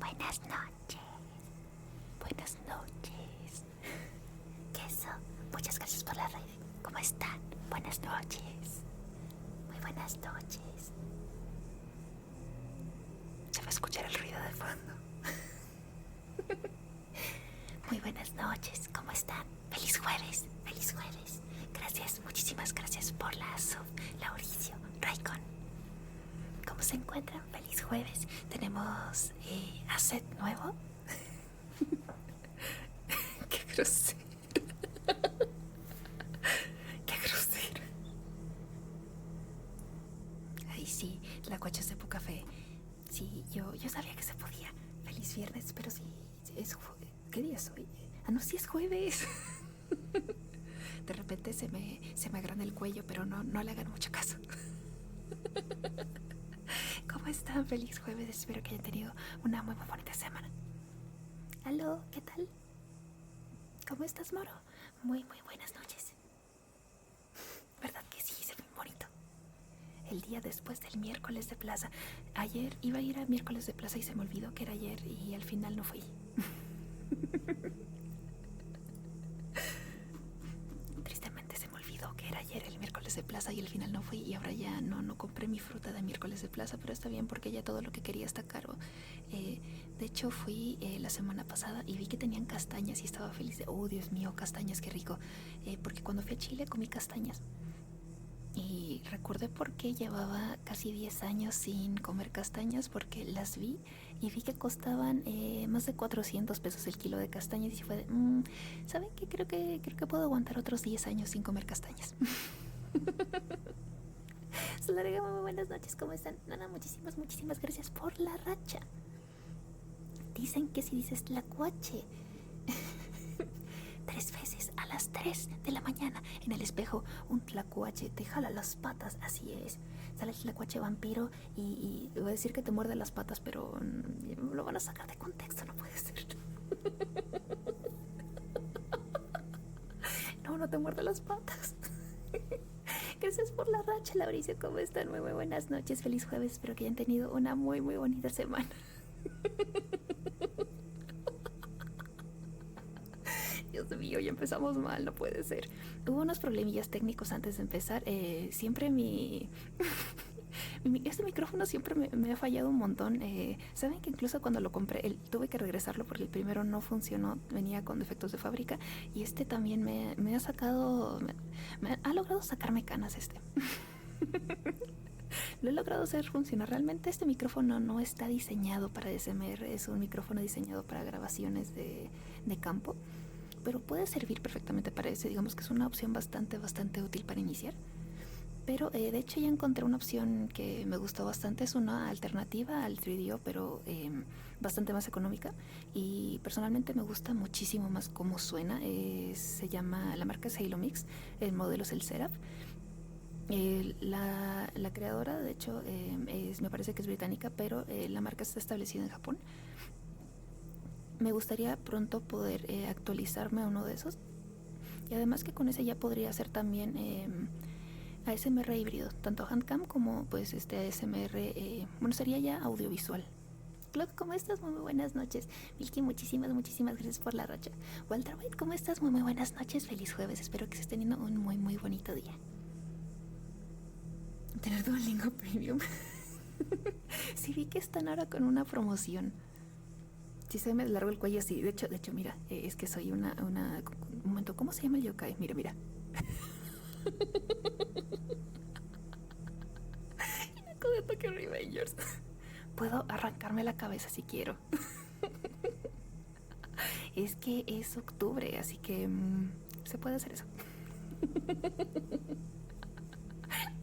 Buenas noches. Buenas noches. Queso, muchas gracias por la red. ¿Cómo están? Buenas noches. Muy buenas noches. Se va a escuchar el ruido de fondo. Muy buenas noches. ¿Cómo están? Feliz jueves. Feliz jueves. Gracias, muchísimas gracias por la sub, Lauricio, Raikon. ¿Cómo se encuentran? Feliz jueves. Tenemos asset nuevo. Qué grosero. Qué grosero. Ay, sí, la cuacha se café. Sí, yo sabía que se podía. Feliz viernes, pero sí, es ¿qué día es hoy? Ah, no, sí es jueves. De repente se me agranda el cuello, pero no le hagan mucho caso. ¿Cómo están? Feliz jueves. Espero que hayan tenido una muy bonita semana. Aló, ¿qué tal? ¿Cómo estás, Moro? Muy buenas noches. ¿Verdad que sí? Se ve muy bonito. El día después del miércoles de plaza. Ayer iba a ir a miércoles de plaza y se me olvidó que era ayer y al final no fui. Tristemente se me olvidó que era ayer el miércoles de plaza y al final no fui y ahora ya no compré mi fruta de miércoles de plaza, pero está bien porque ya todo lo que quería está caro. De hecho fui la semana pasada y vi que tenían castañas y estaba feliz de, oh Dios mío, castañas, qué rico, porque cuando fui a Chile comí castañas. Y recordé por qué llevaba casi 10 años sin comer castañas, porque las vi y vi que costaban más de 400 pesos el kilo de castañas y fue de, ¿saben qué? Creo que puedo aguantar otros 10 años sin comer castañas. Salarga, muy buenas noches, ¿cómo están? Nana, muchísimas gracias por la racha. Dicen que si dices tlacuache 3 veces a las 3 de la mañana en el espejo, un tlacuache te jala las patas, así es. Sale el tlacuache vampiro y voy a decir que te muerde las patas, pero lo van a sacar de contexto, no puede ser. No te muerde las patas. Gracias por la racha, Lauricio, ¿cómo están? Muy buenas noches, feliz jueves, espero que hayan tenido una muy bonita semana. Dios mío, ya empezamos mal, no puede ser. Hubo unos problemillas técnicos antes de empezar. Siempre este micrófono siempre me ha fallado un montón. Saben que incluso cuando lo compré tuve que regresarlo porque el primero no funcionó, venía con defectos de fábrica y este también me ha sacado, me ha logrado sacarme canas este. Lo he logrado hacer funcionar. Realmente este micrófono no está diseñado para SMR, es un micrófono diseñado para grabaciones de campo, pero puede servir perfectamente para eso. Digamos que es una opción bastante útil para iniciar. Pero de hecho ya encontré una opción que me gustó bastante. Es una alternativa al 3DO, pero bastante más económica. Y personalmente me gusta muchísimo más cómo suena. Se llama, la marca es Halo Mix, el modelo es el Seraph. La creadora, de hecho, me parece que es británica, pero la marca está establecida en Japón. Me gustaría pronto poder actualizarme a uno de esos. Y además que con ese ya podría hacer también ASMR híbrido, tanto handcam como pues ASMR, bueno, sería ya audiovisual. Claude, ¿cómo estás? Muy buenas noches. Milky, muchísimas gracias por la racha. Walter White, ¿cómo estás? Muy buenas noches. Feliz jueves. Espero que estés teniendo un muy bonito día. Tener Duolingo Premium. Sí, vi que están ahora con una promoción. Sí, se me largo el cuello así. De hecho, mira, es que soy una... Un momento, ¿cómo se llama el yokai? Mira. De Tokyo Revengers. Puedo arrancarme la cabeza si quiero. Es que es octubre, así que se puede hacer eso.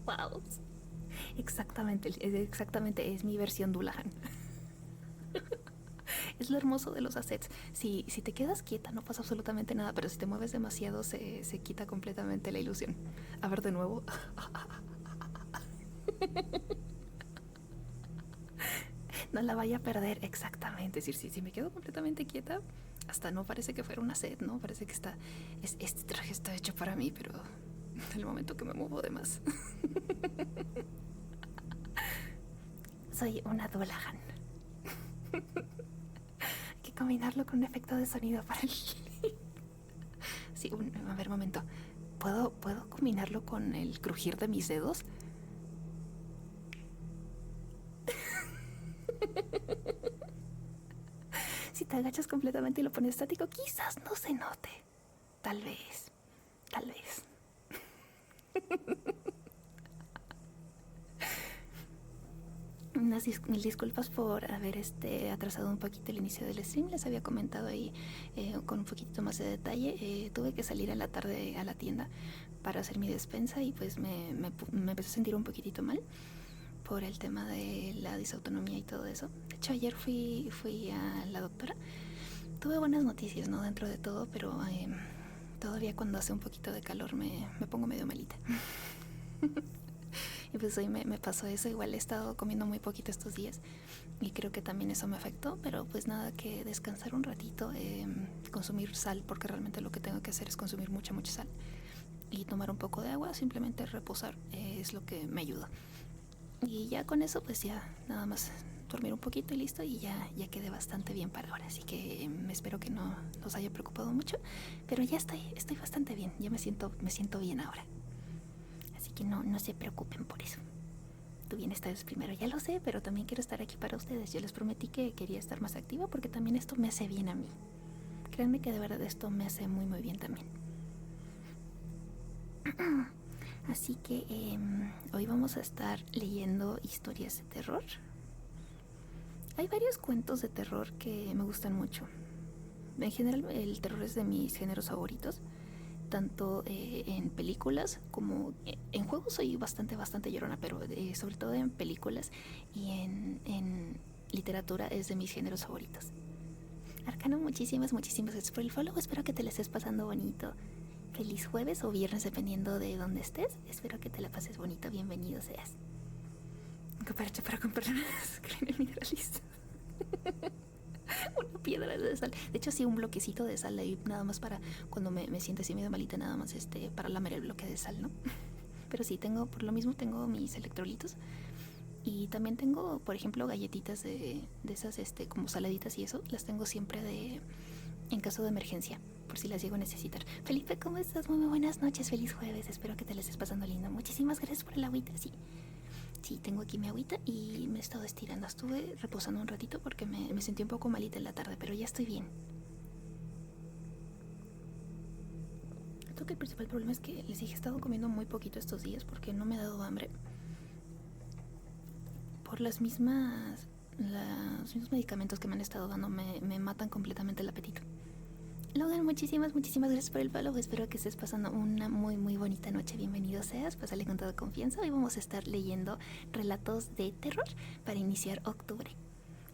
Wow. Exactamente, es mi versión Dulahan. Es lo hermoso de los assets. Si te quedas quieta no pasa absolutamente nada, pero si te mueves demasiado se quita completamente la ilusión. A ver de nuevo. No la vaya a perder, exactamente. Es decir, si me quedo completamente quieta, hasta no parece que fuera una set, ¿no? Parece que este traje está hecho para mí, pero en el momento que me muevo de más. Soy una Dullahan. combinarlo con un efecto de sonido para el... Sí, a ver, momento. ¿Puedo combinarlo con el crujir de mis dedos? Si te agachas completamente y lo pones estático, quizás no se note. Tal vez. Tal vez. Unas mil disculpas por haber atrasado un poquito el inicio del stream. Les había comentado ahí con un poquito más de detalle. Tuve que salir en la tarde a la tienda para hacer mi despensa y pues me empecé a sentir un poquitito mal por el tema de la disautonomía y todo eso. De hecho, ayer fui a la doctora. Tuve buenas noticias, ¿no? Dentro de todo, pero todavía cuando hace un poquito de calor me pongo medio malita. Y pues hoy me pasó eso. Igual he estado comiendo muy poquito estos días y creo que también eso me afectó, pero pues nada, que descansar un ratito, consumir sal, porque realmente lo que tengo que hacer es consumir mucha sal, y tomar un poco de agua, simplemente reposar, es lo que me ayuda. Y ya con eso pues ya nada más dormir un poquito y listo, y ya quedé bastante bien para ahora, así que espero que no os haya preocupado mucho, pero ya estoy bastante bien, ya me siento bien ahora. Así que no se preocupen por eso. Tu bienestar es primero, ya lo sé, pero también quiero estar aquí para ustedes. Yo les prometí que quería estar más activa porque también esto me hace bien a mí. Créanme que de verdad esto me hace muy bien también. Así que hoy vamos a estar leyendo historias de terror. Hay varios cuentos de terror que me gustan mucho. En general el terror es de mis géneros favoritos. Tanto en películas como en juegos soy bastante llorona, pero sobre todo en películas y en literatura es de mis géneros favoritos. Arcano, muchísimas gracias por el follow. Espero que te la estés pasando bonito. Feliz jueves o viernes, dependiendo de dónde estés. Espero que te la pases bonito. Bienvenido seas. Cooperacha para comprar unas mineralistas. Una piedra de sal. De hecho, sí, un bloquecito de sal ahí, nada más para cuando me siento así medio malita, nada más para lamer el bloque de sal, ¿no? Pero sí, por lo mismo tengo mis electrolitos. Y también tengo, por ejemplo, galletitas de esas, como saladitas y eso. Las tengo siempre en caso de emergencia, por si las llego a necesitar. Felipe, ¿cómo estás? Muy buenas noches, feliz jueves. Espero que te la estés pasando lindo. Muchísimas gracias por el agüita, Sí, tengo aquí mi agüita y me he estado estirando. Estuve reposando un ratito porque me sentí un poco malita en la tarde, pero ya estoy bien. Creo que el principal problema es que les dije, he estado comiendo muy poquito estos días porque no me ha dado hambre. Por los mismos medicamentos que me han estado dando me matan completamente el apetito. Logan, muchísimas gracias por el follow. Espero que estés pasando una muy bonita noche. Bienvenido seas, pásale con toda confianza. Hoy vamos a estar leyendo relatos de terror para iniciar octubre.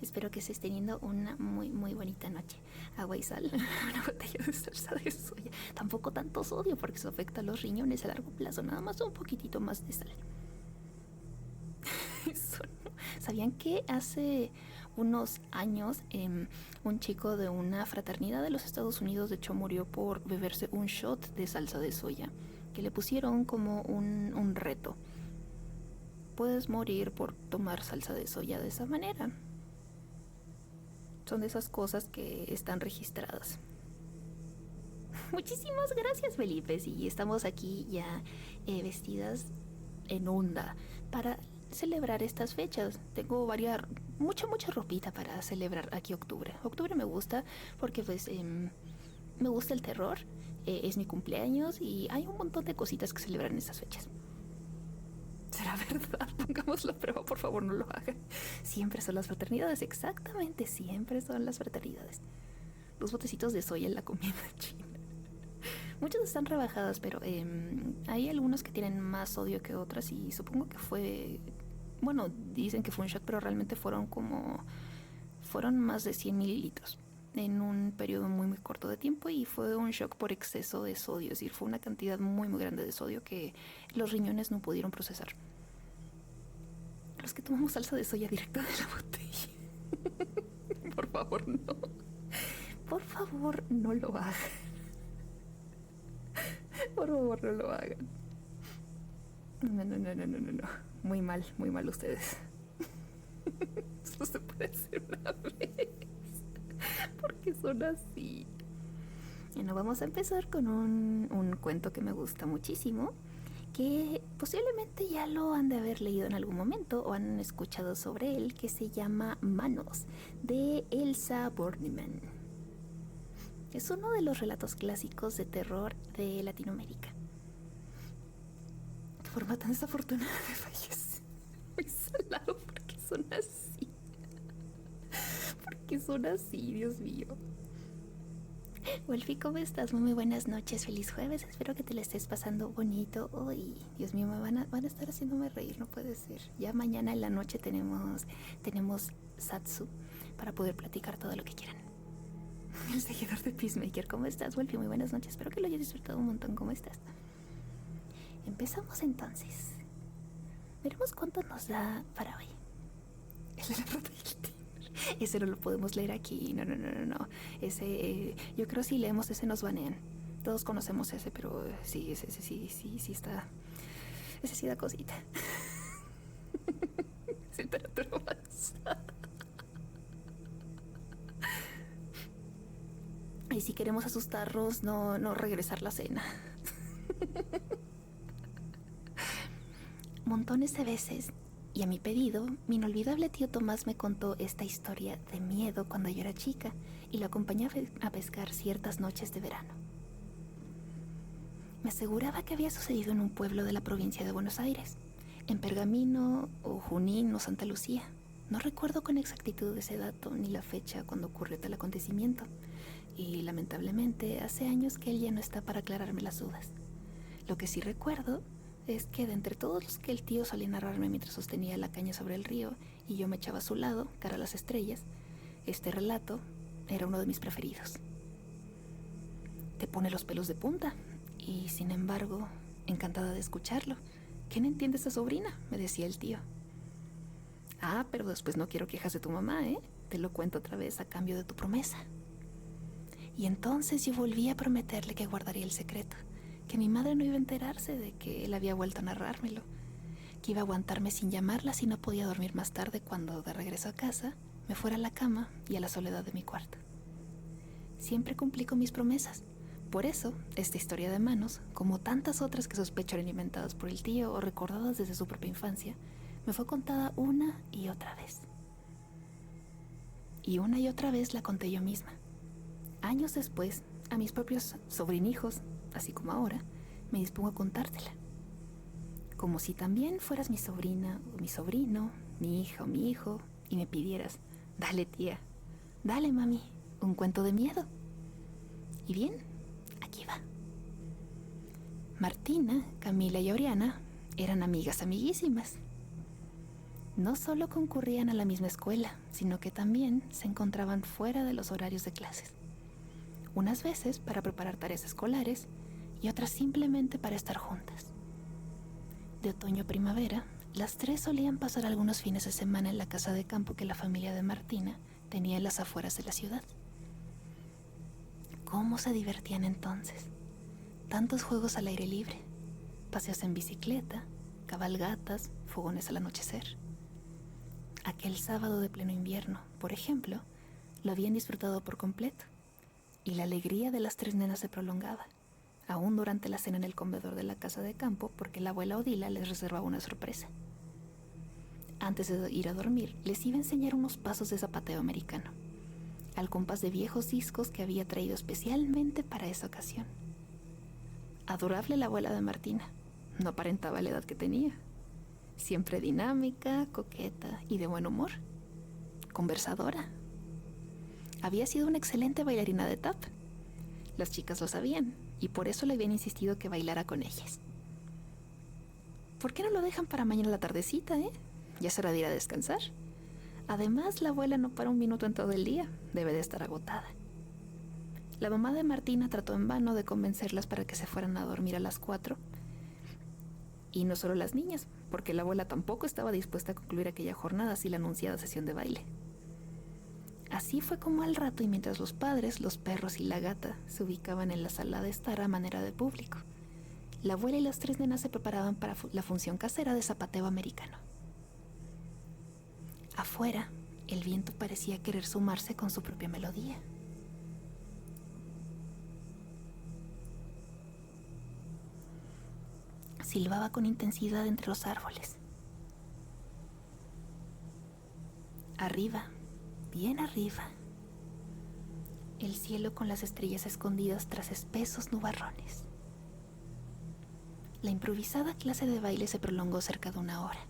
Espero que estés teniendo una muy bonita noche. Agua y sal, una botella de salsa de soya. Tampoco tanto sodio porque eso afecta a los riñones a largo plazo. Nada más un poquitito más de sal. Eso no. ¿Sabían que hace unos años un chico de una fraternidad de los Estados Unidos de hecho murió por beberse un shot de salsa de soya, que le pusieron como un reto? Puedes morir por tomar salsa de soya de esa manera. Son de esas cosas que están registradas. Muchísimas gracias, Felipe. Y estamos aquí ya vestidas en onda para celebrar estas fechas. Tengo mucha ropita para celebrar aquí octubre. Octubre me gusta porque pues me gusta el terror, es mi cumpleaños y hay un montón de cositas que celebrar en estas fechas. ¿Será verdad? Pongamos la prueba, por favor, no lo hagan. Siempre son las fraternidades, exactamente, siempre son las fraternidades. Los botecitos de soya en la comida china. Muchas están rebajadas, pero hay algunos que tienen más sodio que otras y supongo que fue... Bueno, dicen que fue un shot, pero realmente fueron más de 100 mililitros en un periodo muy corto de tiempo y fue un shock por exceso de sodio. Es decir, fue una cantidad muy grande de sodio que los riñones no pudieron procesar. Los que tomamos salsa de soya directa de la botella. Por favor, no. Por favor, no lo hagan. Por favor, no lo hagan. No. Muy mal ustedes. Solo se puede hacer una vez. ¿Por qué son así? Bueno, vamos a empezar con un cuento que me gusta muchísimo, que posiblemente ya lo han de haber leído en algún momento o han escuchado sobre él, que se llama Manos, de Elsa Bornemann. Es uno de los relatos clásicos de terror de Latinoamérica. De forma tan desafortunada me fallecer. Muy salado, porque son así. Porque son así, Dios mío. Wolfie, ¿cómo estás? Muy buenas noches, feliz jueves. Espero que te la estés pasando bonito hoy. Dios mío, van a estar haciéndome reír, no puede ser. Ya mañana en la noche tenemos Satsu para poder platicar todo lo que quieran. El seguidor de Peacemaker, ¿cómo estás, Wolfie? Muy buenas noches, espero que lo hayas disfrutado un montón. ¿Cómo estás? Empezamos entonces. Veremos cuánto nos da para hoy. El de la rata y el tigre. Ese no lo podemos leer aquí. No. Ese, yo creo si leemos ese nos banean. Todos conocemos ese, pero sí, ese sí está. Ese sí da cosita. Temperatura avanzada. Y si queremos asustarnos, no regresar la cena. Montones de veces, y a mi pedido, mi inolvidable tío Tomás me contó esta historia de miedo cuando yo era chica y lo acompañé a pescar ciertas noches de verano. Me aseguraba que había sucedido en un pueblo de la provincia de Buenos Aires, en Pergamino o Junín o Santa Lucía. No recuerdo con exactitud ese dato ni la fecha cuando ocurrió tal acontecimiento, y lamentablemente hace años que él ya no está para aclararme las dudas. Lo que sí recuerdo es que de entre todos los que el tío solía narrarme mientras sostenía la caña sobre el río y yo me echaba a su lado, cara a las estrellas, este relato era uno de mis preferidos. Te pone los pelos de punta y, sin embargo, encantada de escucharlo. ¿Qué no entiende esta sobrina?, me decía el tío. Ah, pero después no quiero quejas de tu mamá, ¿eh? Te lo cuento otra vez a cambio de tu promesa. Y entonces yo volví a prometerle que guardaría el secreto, que mi madre no iba a enterarse de que él había vuelto a narrármelo, que iba a aguantarme sin llamarla si no podía dormir más tarde cuando, de regreso a casa, me fuera a la cama y a la soledad de mi cuarto. Siempre cumplí con mis promesas. Por eso, esta historia de Manos, como tantas otras que sospecho eran inventadas por el tío o recordadas desde su propia infancia, me fue contada una y otra vez. Y una y otra vez la conté yo misma. Años después, a mis propios sobrinijos, así como ahora, me dispongo a contártela. Como si también fueras mi sobrina o mi sobrino, mi hija o mi hijo, y me pidieras, dale tía, dale mami, un cuento de miedo. Y bien, aquí va. Martina, Camila y Oriana eran amigas amiguísimas. No solo concurrían a la misma escuela, sino que también se encontraban fuera de los horarios de clases. Unas veces para preparar tareas escolares y otras simplemente para estar juntas. De otoño a primavera, las tres solían pasar algunos fines de semana en la casa de campo que la familia de Martina tenía en las afueras de la ciudad. ¿Cómo se divertían entonces? Tantos juegos al aire libre, paseos en bicicleta, cabalgatas, fogones al anochecer. Aquel sábado de pleno invierno, por ejemplo, lo habían disfrutado por completo, y la alegría de las tres nenas se prolongaba, aún durante la cena en el comedor de la casa de campo, porque la abuela Odila les reservaba una sorpresa. Antes de ir a dormir, les iba a enseñar unos pasos de zapateo americano, al compás de viejos discos que había traído especialmente para esa ocasión. Adorable la abuela de Martina, no aparentaba la edad que tenía. Siempre dinámica, coqueta y de buen humor. Conversadora. Había sido una excelente bailarina de tap. Las chicas lo sabían y por eso le habían insistido que bailara con ellas. ¿Por qué no lo dejan para mañana a la tardecita, eh? Ya será de ir a descansar. Además, la abuela no para un minuto en todo el día. Debe de estar agotada. La mamá de Martina trató en vano de convencerlas para que se fueran a dormir a las 4. Y no solo las niñas, porque la abuela tampoco estaba dispuesta a concluir aquella jornada sin la anunciada sesión de baile. Así fue como al rato, y mientras los padres, los perros y la gata se ubicaban en la sala de estar a manera de público, la abuela y las tres nenas se preparaban para la función casera de zapateo americano. Afuera, el viento parecía querer sumarse con su propia melodía. silbaba con intensidad entre los árboles. Arriba, bien arriba, el cielo con las estrellas escondidas tras espesos nubarrones. La improvisada clase de baile se prolongó cerca de 1 hora.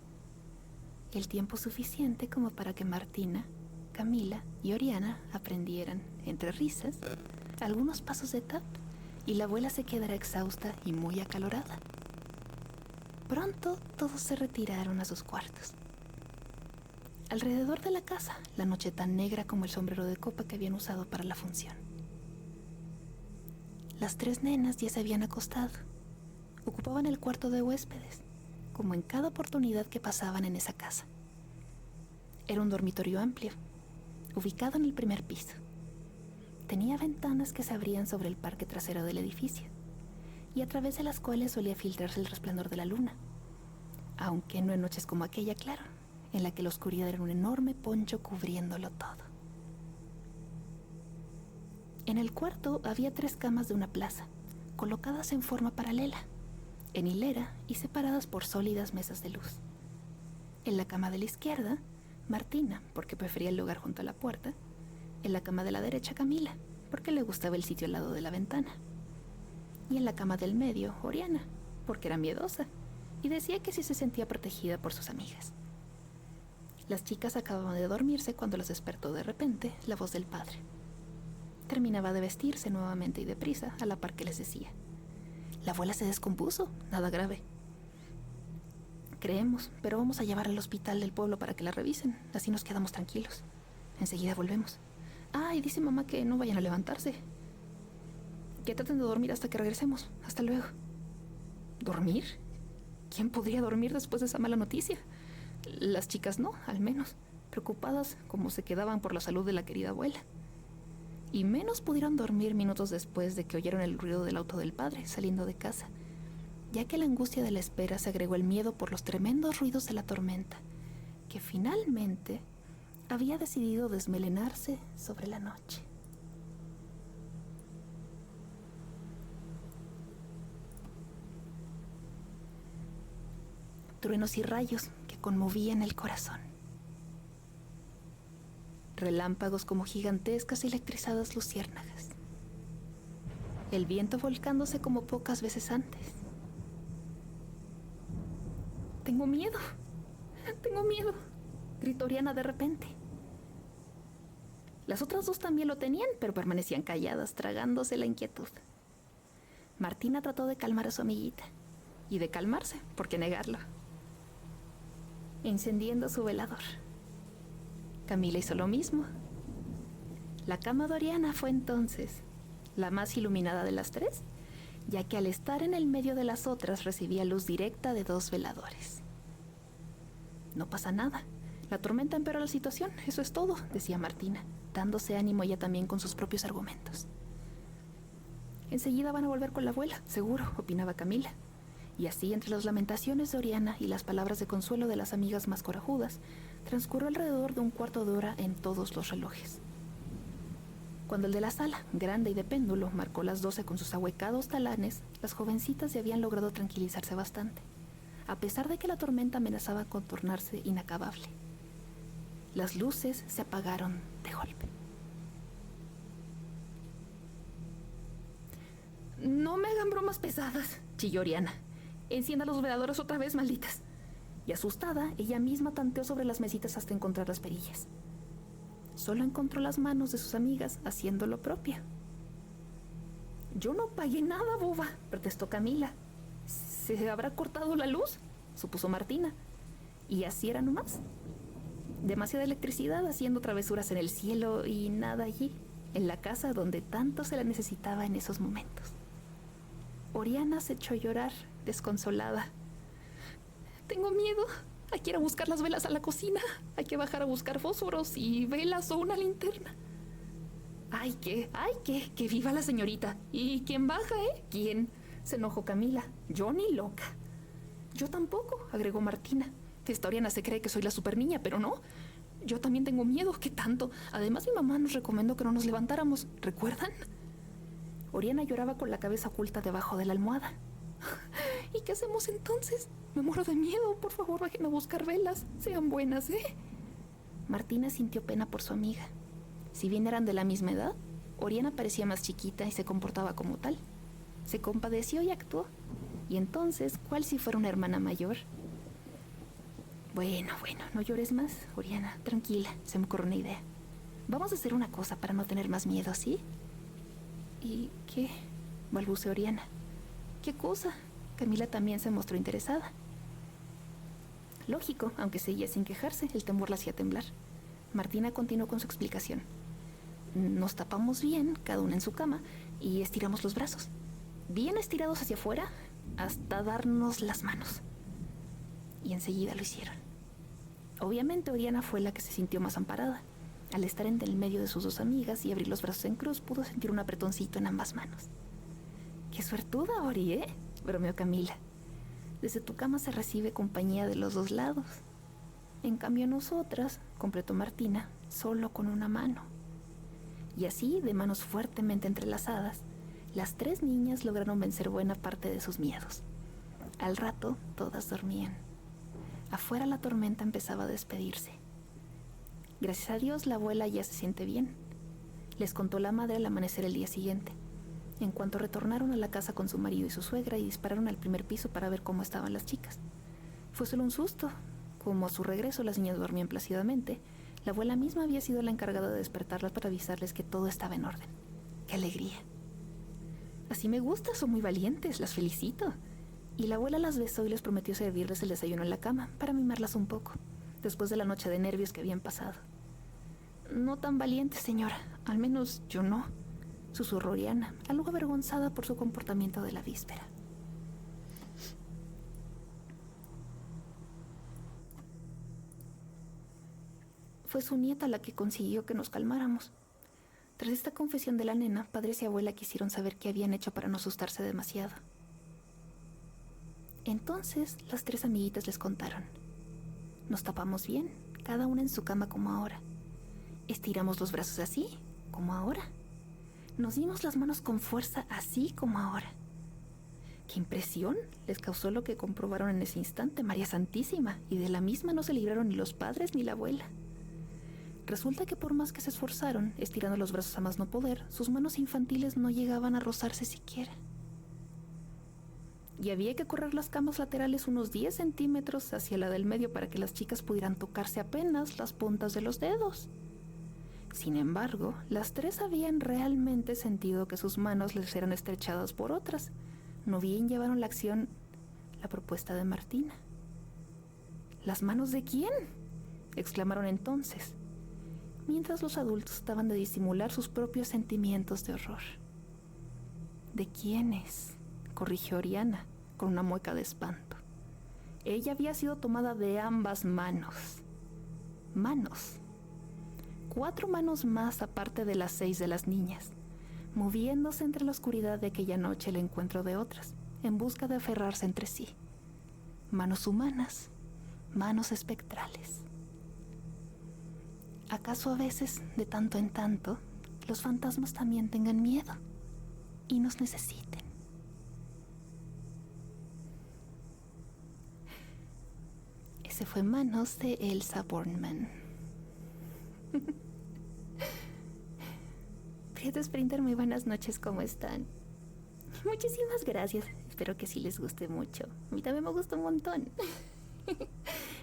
El tiempo suficiente como para que Martina, Camila y Oriana aprendieran, entre risas, algunos pasos de tap y la abuela se quedara exhausta y muy acalorada. Pronto todos se retiraron a sus cuartos. Alrededor de la casa, la noche tan negra como el sombrero de copa que habían usado para la función. Las 3 nenas ya se habían acostado. Ocupaban el cuarto de huéspedes, como en cada oportunidad que pasaban en esa casa. Era un dormitorio amplio, ubicado en el primer piso. Tenía ventanas que se abrían sobre el parque trasero del edificio, y a través de las cuales solía filtrarse el resplandor de la luna, aunque no en noches como aquella, claro, en la que la oscuridad era un enorme poncho cubriéndolo todo. En el cuarto había 3 camas de una plaza, colocadas en forma paralela, en hilera y separadas por sólidas mesas de luz. En la cama de la izquierda, Martina, porque prefería el lugar junto a la puerta. En la cama de la derecha, Camila, porque le gustaba el sitio al lado de la ventana. Y en la cama del medio, Oriana, porque era miedosa y decía que sí se sentía protegida por sus amigas. Las chicas acababan de dormirse cuando los despertó de repente la voz del padre. Terminaba de vestirse nuevamente y deprisa, a la par que les decía: la abuela se descompuso, nada grave. Creemos, pero vamos a llevarla al hospital del pueblo para que la revisen, así nos quedamos tranquilos. Enseguida volvemos. Y dice mamá que no vayan a levantarse, que traten de dormir hasta que regresemos. Hasta luego. ¿Dormir? ¿Quién podría dormir después de esa mala noticia? Las chicas no, al menos, preocupadas como se quedaban por la salud de la querida abuela. Y menos pudieron dormir minutos después de que oyeron el ruido del auto del padre saliendo de casa, ya que a la angustia de la espera se agregó el miedo por los tremendos ruidos de la tormenta, que finalmente había decidido desmelenarse sobre la noche. Truenos y rayos que conmovían el corazón. Relámpagos como gigantescas y electrizadas luciérnagas. El viento volcándose como pocas veces antes. Tengo miedo, gritó Oriana de repente. Las otras 2 también lo tenían, pero permanecían calladas, tragándose la inquietud. Martina trató de calmar a su amiguita, y de calmarse, ¿por qué negarlo? Encendiendo su velador. Camila hizo lo mismo. La cama de Oriana fue entonces la más iluminada de las 3, ya que al estar en el medio de las otras recibía luz directa de 2 veladores. No pasa nada. La tormenta empeoró la situación, eso es todo, decía Martina, dándose ánimo ella también con sus propios argumentos. Enseguida van a volver con la abuela, seguro, opinaba Camila. Y así, entre las lamentaciones de Oriana y las palabras de consuelo de las amigas más corajudas, transcurrió alrededor de 1/4 de hora en todos los relojes. Cuando el de la sala, grande y de péndulo, marcó las 12 con sus ahuecados talanes, las jovencitas ya habían logrado tranquilizarse bastante, a pesar de que la tormenta amenazaba con tornarse inacabable. Las luces se apagaron de golpe. No me hagan bromas pesadas, chilló Oriana. Encienda los veladores otra vez, malditas. Y asustada, ella misma tanteó sobre las mesitas hasta encontrar las perillas. Solo encontró las manos de sus amigas haciendo lo propio. Yo no pagué nada, boba, protestó Camila. ¿Se habrá cortado la luz?, supuso Martina. Y así era nomás. Demasiada electricidad haciendo travesuras en el cielo y nada allí, en la casa donde tanto se la necesitaba en esos momentos. Oriana se echó a llorar, desconsolada. Tengo miedo. Hay que ir a buscar las velas a la cocina. Hay que bajar a buscar fósforos y velas o una linterna. ¡Ay, qué! ¡Que viva la señorita! ¿Y quién baja, ¿Quién? Se enojó Camila. Yo ni loca. Yo tampoco, agregó Martina. Esta Oriana se cree que soy la super niña, pero no. Yo también tengo miedo, ¿qué tanto? Además, mi mamá nos recomendó que no nos levantáramos, ¿recuerdan? Oriana lloraba con la cabeza oculta debajo de la almohada. ¿Y qué hacemos entonces? Me muero de miedo. Por favor, bajen a buscar velas. Sean buenas, ¿eh? Martina sintió pena por su amiga. Si bien eran de la misma edad, Oriana parecía más chiquita y se comportaba como tal. Se compadeció y actuó. Y entonces, ¿cuál si fuera una hermana mayor? Bueno, no llores más, Oriana. Tranquila, se me ocurre una idea. Vamos a hacer una cosa para no tener más miedo, ¿sí? ¿Y qué? Balbuceó Oriana. ¿Qué cosa? Camila también se mostró interesada. Lógico, aunque seguía sin quejarse, el temor la hacía temblar. Martina continuó con su explicación. Nos tapamos bien, cada una en su cama, y estiramos los brazos. Bien estirados hacia afuera, hasta darnos las manos. Y enseguida lo hicieron. Obviamente Oriana fue la que se sintió más amparada. Al estar en el medio de sus dos amigas y abrir los brazos en cruz, pudo sentir un apretoncito en ambas manos. ¡Qué suertuda, Ori, eh! Bromeó Camila. Desde tu cama se recibe compañía de los dos lados. En cambio nosotras, completó Martina, solo con una mano. Y así, de manos fuertemente entrelazadas, las tres niñas lograron vencer buena parte de sus miedos. Al rato, todas dormían. Afuera la tormenta empezaba a despedirse. Gracias a Dios, la abuela ya se siente bien. Les contó la madre al amanecer el día siguiente. En cuanto retornaron a la casa con su marido y su suegra y dispararon al primer piso para ver cómo estaban las chicas. Fue solo un susto. Como a su regreso las niñas dormían plácidamente, la abuela misma había sido la encargada de despertarlas para avisarles que todo estaba en orden. ¡Qué alegría! Así me gusta, son muy valientes, las felicito. Y la abuela las besó y les prometió servirles el desayuno en la cama para mimarlas un poco, después de la noche de nervios que habían pasado. No tan valiente, señora, al menos yo no, susurró Oriana, algo avergonzada por su comportamiento de la víspera. Fue su nieta la que consiguió que nos calmáramos. Tras esta confesión de la nena, padres y abuela quisieron saber qué habían hecho para no asustarse demasiado. Entonces, las tres amiguitas les contaron. Nos tapamos bien, cada una en su cama como ahora. Estiramos los brazos así, como ahora. Nos dimos las manos con fuerza así como ahora. ¡Qué impresión! Les causó lo que comprobaron en ese instante, María Santísima, y de la misma no se libraron ni los padres ni la abuela. Resulta que por más que se esforzaron, estirando los brazos a más no poder, sus manos infantiles no llegaban a rozarse siquiera. Y había que correr las camas laterales unos 10 centímetros hacia la del medio para que las chicas pudieran tocarse apenas las puntas de los dedos. Sin embargo, las tres habían realmente sentido que sus manos les eran estrechadas por otras. No bien llevaron la acción la propuesta de Martina. ¿Las manos de quién?, exclamaron entonces, mientras los adultos trataban de disimular sus propios sentimientos de horror. ¿De quiénes?, corrigió Oriana, con una mueca de espanto. Ella había sido tomada de ambas manos. Manos. 4 manos más aparte de las 6 de las niñas, moviéndose entre la oscuridad de aquella noche el encuentro de otras, en busca de aferrarse entre sí. Manos humanas, manos espectrales. ¿Acaso a veces, de tanto en tanto, los fantasmas también tengan miedo y nos necesiten? Ese fue Manos de Elsa Bornemann. Prieto Sprinter, muy buenas noches, ¿cómo están? Muchísimas gracias, espero que sí les guste mucho. A mí también me gustó un montón.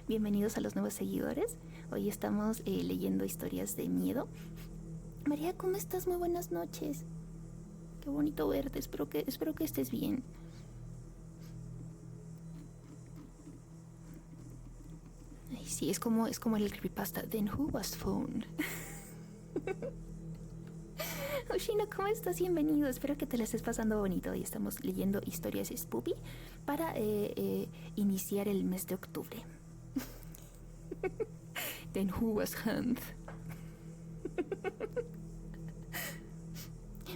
Bienvenidos a los nuevos seguidores. Hoy estamos leyendo historias de miedo. María, ¿cómo estás? Muy buenas noches. Qué bonito verte, espero que estés bien. Ay, sí, es como el creepypasta. Then who was phone? Oshino, ¿cómo estás? Bienvenido. Espero que te la estés pasando bonito. Hoy estamos leyendo historias spoopy para iniciar el mes de octubre. Then who was Hunt?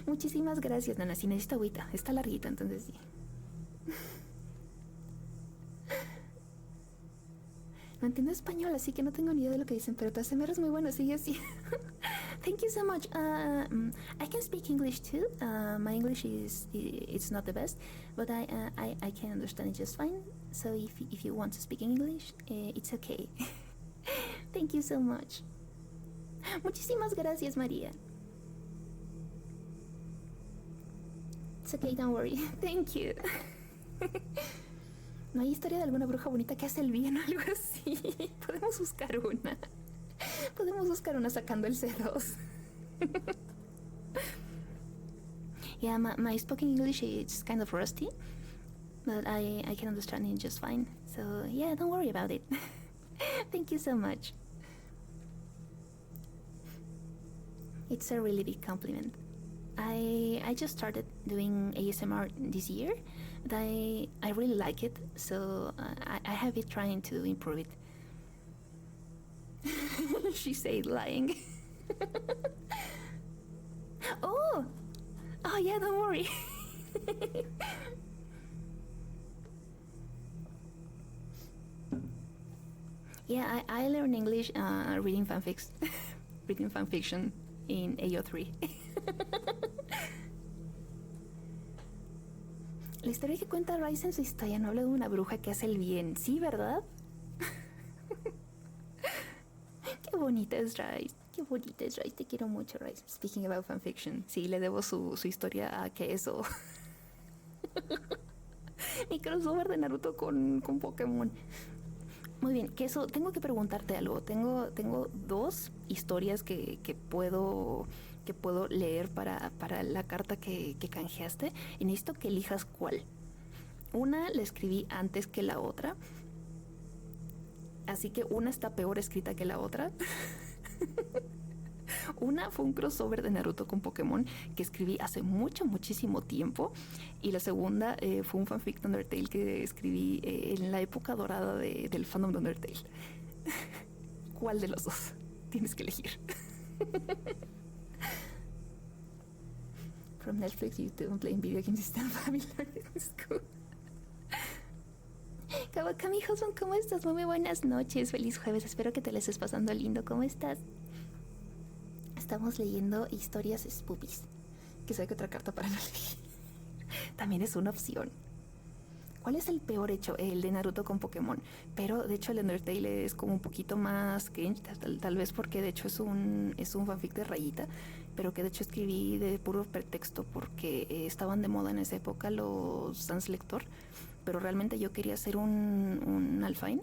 Muchísimas gracias, Nana. Si necesito agüita, está larguita, entonces sí. No entiendo español, así que no tengo ni idea de lo que dicen, pero tu ASMR es muy bueno, sigue así. Thank you so much. I can speak English too. My English is it's not the best, but I can understand it just fine. So if you want to speak English, it's okay. Thank you so much. Muchísimas gracias, María. It's okay, don't worry. Thank you. ¿No hay historia de alguna bruja bonita que hace el bien o algo así? Podemos buscar una. Podemos buscar una sacando el C2. Yeah, my spoken English is kind of rusty, but I can understand it just fine. So yeah, don't worry about it. Thank you so much. It's a really big compliment. I just started doing ASMR this year, but I really like it, so I have been trying to improve it. She said lying. Oh! Oh yeah, don't worry. Yeah, I learned English reading fanfics. Reading fanfiction in AO3. La historia que cuenta Rice en su historia no habla de una bruja que hace el bien, ¿sí, verdad? Qué bonita es Rice. Qué bonita es Rice. Te quiero mucho, Rice. Speaking about fanfiction. Sí, le debo su historia a Queso. Mi crossover de Naruto con Pokémon. Muy bien, Queso, tengo que preguntarte algo. Tengo dos historias que puedo leer para la carta que canjeaste. Y necesito que elijas cuál. Una la escribí antes que la otra. Así que una está peor escrita que la otra. Una fue un crossover de Naruto con Pokémon que escribí hace muchísimo tiempo. Y la segunda fue un fanfic de Undertale que escribí en la época dorada del fandom de Undertale. ¿Cuál de los dos? Tienes que elegir. From Netflix, YouTube, playing video games is tan familiar in school. Kawakami Husband, ¿cómo estás? Muy buenas noches, feliz jueves, espero que te la estés pasando lindo. ¿Cómo estás? Estamos leyendo historias spoopies. Que saque otra carta para no elegir. También es una opción. ¿Cuál es el peor hecho? El de Naruto con Pokémon. Pero de hecho el Undertale es como un poquito más cringe, tal vez porque de hecho es un fanfic de rayita, pero que de hecho escribí de puro pretexto porque estaban de moda en esa época los Sans Lector, pero realmente yo quería hacer un Alfine,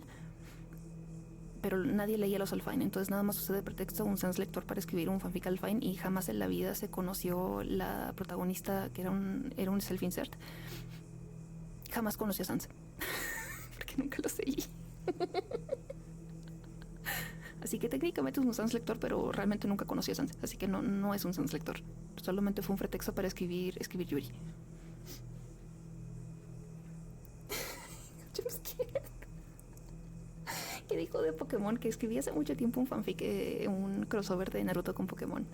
pero nadie leía los Alfine, entonces nada más usé de pretexto un Sans Lector para escribir un fanfic Alfine y jamás en la vida se conoció la protagonista que era un self-insert. Jamás conocí a Sans. Porque nunca lo seguí. Así que técnicamente es un Sans Lector, pero realmente nunca conocí a Sans. Así que no es un Sans Lector. Solamente fue un pretexto para escribir Yuri. ¿Qué dijo de Pokémon? Que escribí hace mucho tiempo un fanfic, un crossover de Naruto con Pokémon.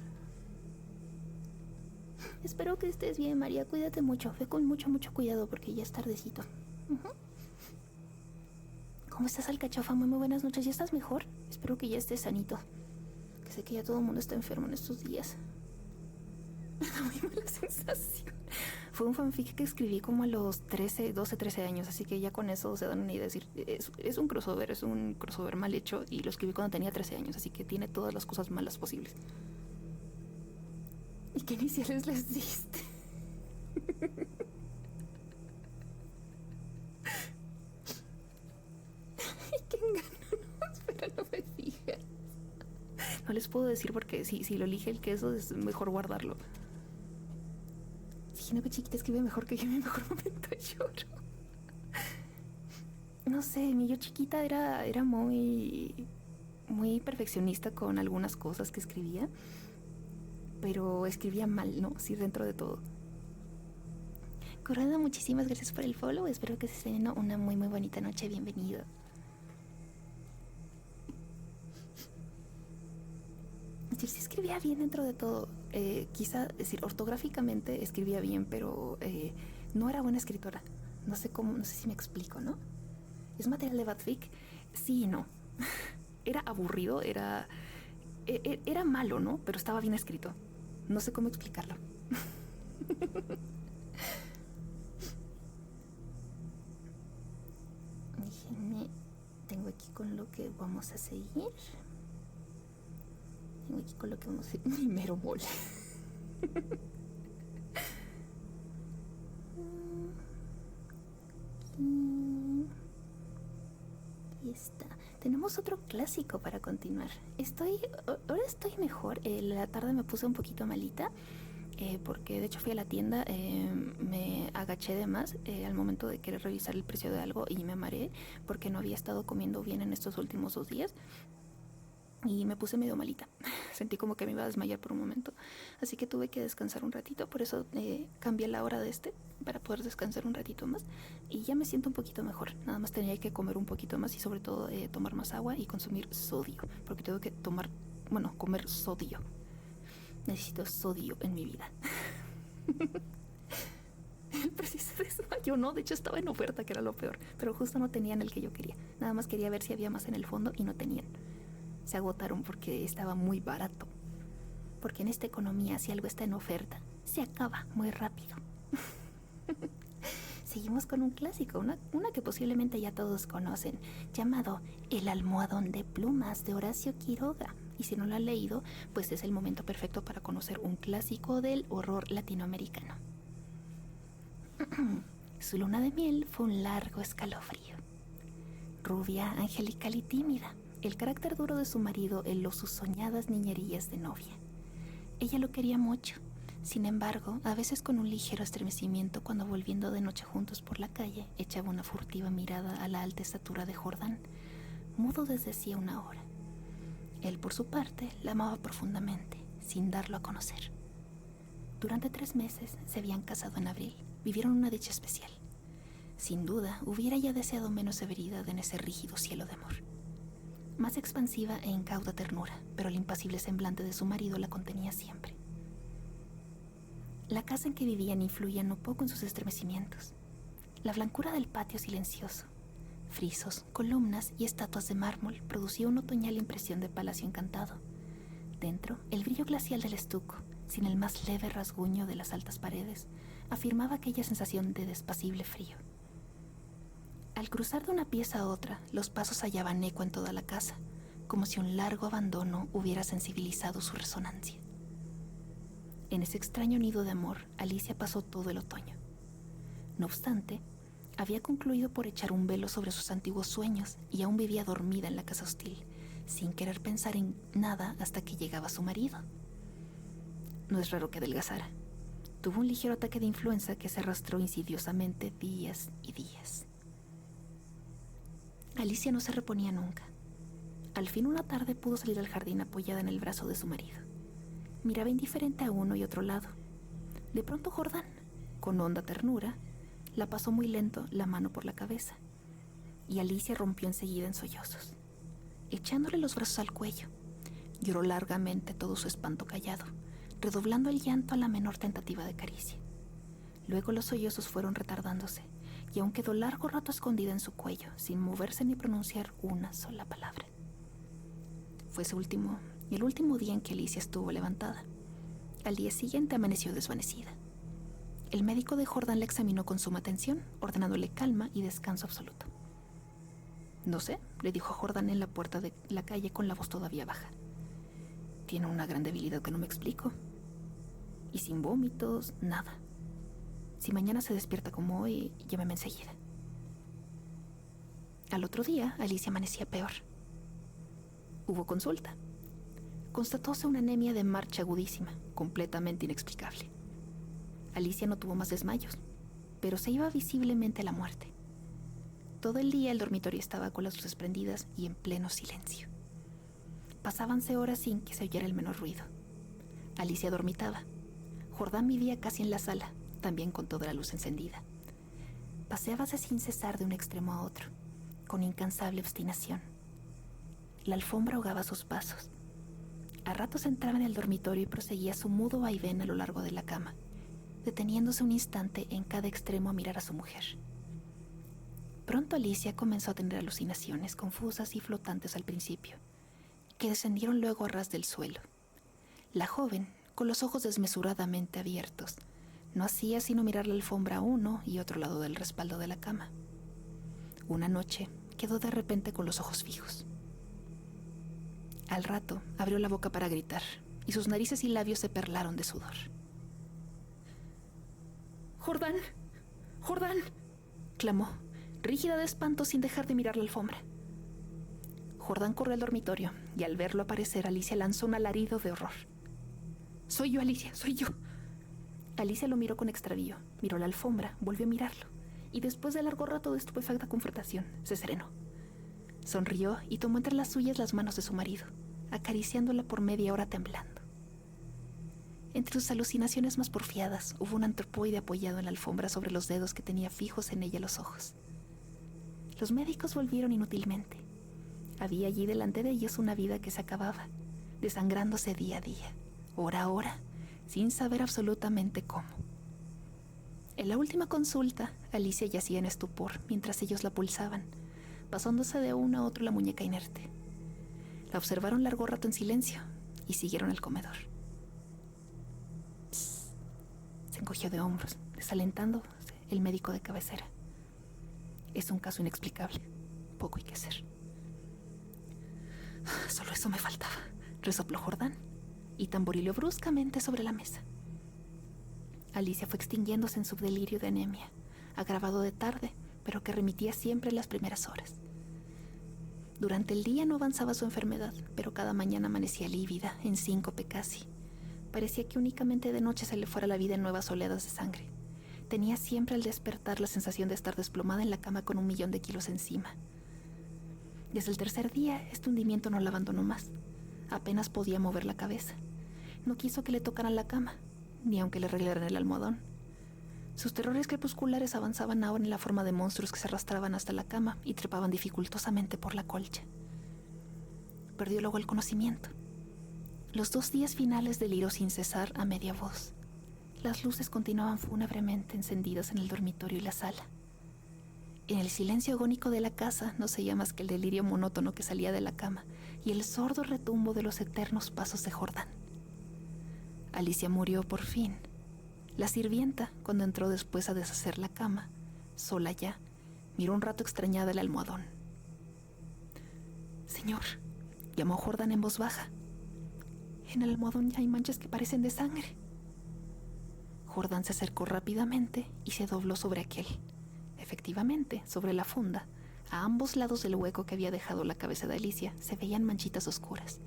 Espero que estés bien, María. Cuídate mucho. Ve con mucho cuidado porque ya es tardecito. ¿Cómo estás, Alcachofa? Muy buenas noches. ¿Ya estás mejor? Espero que ya estés sanito. Que sé que ya todo el mundo está enfermo en estos días. Me da muy mala sensación. Fue un fanfic que escribí como a los 13 años, así que ya con eso se dan una idea. Es decir, es un crossover mal hecho y lo escribí cuando tenía 13 años, así que tiene todas las cosas malas posibles. ¿Y qué iniciales les diste? ¿Y quién ganó? Espera, no me digas. No les puedo decir porque si lo elige el Queso es mejor guardarlo. Si no, que chiquita escribe mejor que yo en mi mejor momento lloro. No sé, mi yo chiquita era muy perfeccionista con algunas cosas que escribía. Pero escribía mal, ¿no? Sí, dentro de todo. Corona, muchísimas gracias por el follow. Espero que se esté teniendo una muy bonita noche. Bienvenido. Es decir, sí escribía bien dentro de todo. Quizá, decir, ortográficamente escribía bien, pero no era buena escritora. No sé si me explico, ¿no? ¿Es material de Badfic? Sí y no. Era aburrido, era Era malo, ¿no? Pero estaba bien escrito. No sé cómo explicarlo. Déjenme... Tengo aquí con lo que vamos a seguir. Tengo aquí con lo que vamos a seguir. Mi mero mole. Aquí está. Tenemos otro clásico para continuar. Ahora estoy mejor. La tarde me puse un poquito malita. Porque de hecho fui a la tienda, me agaché de más al momento de querer revisar el precio de algo y me mareé porque no había estado comiendo bien en estos últimos 2 días y me puse medio malita. Sentí como que me iba a desmayar por un momento, así que tuve que descansar un ratito. Por eso cambié la hora de para poder descansar un ratito más y ya me siento un poquito mejor. Nada más tenía que comer un poquito más y sobre todo tomar más agua y consumir sodio, porque tengo que comer sodio. Necesito sodio en mi vida. El precio se desmayó, ¿no? De hecho estaba en oferta, que era lo peor. Pero justo no tenían el que yo quería. Nada más quería ver si había más en el fondo y no tenían. Se agotaron porque estaba muy barato. Porque en esta economía, si algo está en oferta, se acaba muy rápido. Seguimos con un clásico, una que posiblemente ya todos conocen, llamado El almohadón de plumas de Horacio Quiroga. Y si no lo han leído, pues es el momento perfecto para conocer un clásico del horror latinoamericano. Su luna de miel fue un largo escalofrío. Rubia, angelical y tímida, el carácter duro de su marido heló sus soñadas niñerías de novia. Ella lo quería mucho, sin embargo, a veces con un ligero estremecimiento cuando volviendo de noche juntos por la calle, echaba una furtiva mirada a la alta estatura de Jordán, mudo desde hacía una hora. Él, por su parte, la amaba profundamente, sin darlo a conocer. Durante 3 meses se habían casado en abril, vivieron una dicha especial. Sin duda, hubiera ya deseado menos severidad en ese rígido cielo de amor. Más expansiva e incauta ternura, pero el impasible semblante de su marido la contenía siempre. La casa en que vivían influía no poco en sus estremecimientos. La blancura del patio silencioso, frisos, columnas y estatuas de mármol producía una otoñal impresión de palacio encantado. Dentro, el brillo glacial del estuco, sin el más leve rasguño de las altas paredes, afirmaba aquella sensación de despacible frío. Al cruzar de una pieza a otra, los pasos hallaban eco en toda la casa, como si un largo abandono hubiera sensibilizado su resonancia. En ese extraño nido de amor, Alicia pasó todo el otoño. No obstante, había concluido por echar un velo sobre sus antiguos sueños y aún vivía dormida en la casa hostil, sin querer pensar en nada hasta que llegaba su marido. No es raro que adelgazara. Tuvo un ligero ataque de influenza que se arrastró insidiosamente días y días. Alicia no se reponía nunca. Al fin una tarde pudo salir al jardín apoyada en el brazo de su marido. Miraba indiferente a uno y otro lado. De pronto Jordán, con honda ternura, la pasó muy lento la mano por la cabeza, y Alicia rompió enseguida en sollozos. Echándole los brazos al cuello, lloró largamente todo su espanto callado, redoblando el llanto a la menor tentativa de caricia. Luego los sollozos fueron retardándose, y aún quedó largo rato escondida en su cuello, sin moverse ni pronunciar una sola palabra. Fue el último día en que Alicia estuvo levantada. Al día siguiente amaneció desvanecida. El médico de Jordán la examinó con suma atención, ordenándole calma y descanso absoluto. No sé, le dijo a Jordán en la puerta de la calle con la voz todavía baja. Tiene una gran debilidad que no me explico. Y sin vómitos, nada. Si mañana se despierta como hoy, llámeme enseguida. Al otro día, Alicia amanecía peor. Hubo consulta. Constatóse una anemia de marcha agudísima, completamente inexplicable. Alicia no tuvo más desmayos, pero se iba visiblemente a la muerte. Todo el día el dormitorio estaba con las luces prendidas y en pleno silencio. Pasábanse horas sin que se oyera el menor ruido. Alicia dormitaba. Jordán vivía casi en la sala, también con toda la luz encendida. Paseábase sin cesar de un extremo a otro, con incansable obstinación. La alfombra ahogaba sus pasos. A ratos entraba en el dormitorio y proseguía su mudo vaivén a lo largo de la cama, deteniéndose un instante en cada extremo a mirar a su mujer. Pronto Alicia comenzó a tener alucinaciones confusas y flotantes al principio, que descendieron luego a ras del suelo. La joven, con los ojos desmesuradamente abiertos, no hacía sino mirar la alfombra a uno y otro lado del respaldo de la cama. Una noche quedó de repente con los ojos fijos. Al rato abrió la boca para gritar, y sus narices y labios se perlaron de sudor. ¡Jordán! ¡Jordán!, clamó, rígida de espanto sin dejar de mirar la alfombra. Jordán corrió al dormitorio, y al verlo aparecer, Alicia lanzó un alarido de horror. «Soy yo, Alicia, soy yo». Alicia lo miró con extravío, miró la alfombra, volvió a mirarlo, y después de largo rato de estupefacta confrontación, se serenó. Sonrió y tomó entre las suyas las manos de su marido, acariciándola por media hora temblando. Entre sus alucinaciones más porfiadas hubo un antropoide apoyado en la alfombra sobre los dedos que tenía fijos en ella los ojos. Los médicos volvieron inútilmente. Había allí delante de ellos una vida que se acababa, desangrándose día a día, hora a hora, sin saber absolutamente cómo. En la última consulta, Alicia yacía en estupor mientras ellos la pulsaban, pasándose de uno a otro la muñeca inerte. La observaron largo rato en silencio y siguieron al comedor. Psst. Se encogió de hombros, desalentándose el médico de cabecera. Es un caso inexplicable. Poco hay que hacer. Solo eso me faltaba, resopló Jordán y tamborileó bruscamente sobre la mesa. Alicia fue extinguiéndose en su delirio de anemia, agravado de tarde, pero que remitía siempre en las primeras horas. Durante el día no avanzaba su enfermedad, pero cada mañana amanecía lívida, en síncope casi. Parecía que únicamente de noche se le fuera la vida en nuevas oleadas de sangre. Tenía siempre al despertar la sensación de estar desplomada en la cama con 1.000.000 de kilos encima. Desde el tercer día, este hundimiento no la abandonó más. Apenas podía mover la cabeza. No quiso que le tocaran la cama, ni aunque le arreglaran el almohadón. Sus terrores crepusculares avanzaban ahora en la forma de monstruos que se arrastraban hasta la cama y trepaban dificultosamente por la colcha. Perdió luego el conocimiento. Los 2 días finales deliró sin cesar a media voz. Las luces continuaban fúnebremente encendidas en el dormitorio y la sala. En el silencio agónico de la casa no se oía más que el delirio monótono que salía de la cama y el sordo retumbo de los eternos pasos de Jordán. Alicia murió por fin. La sirvienta, cuando entró después a deshacer la cama, sola ya, miró un rato extrañada el almohadón. «Señor», llamó Jordán en voz baja, «en el almohadón ya hay manchas que parecen de sangre». Jordán se acercó rápidamente y se dobló sobre aquel. Efectivamente, sobre la funda, a ambos lados del hueco que había dejado la cabeza de Alicia, se veían manchitas oscuras.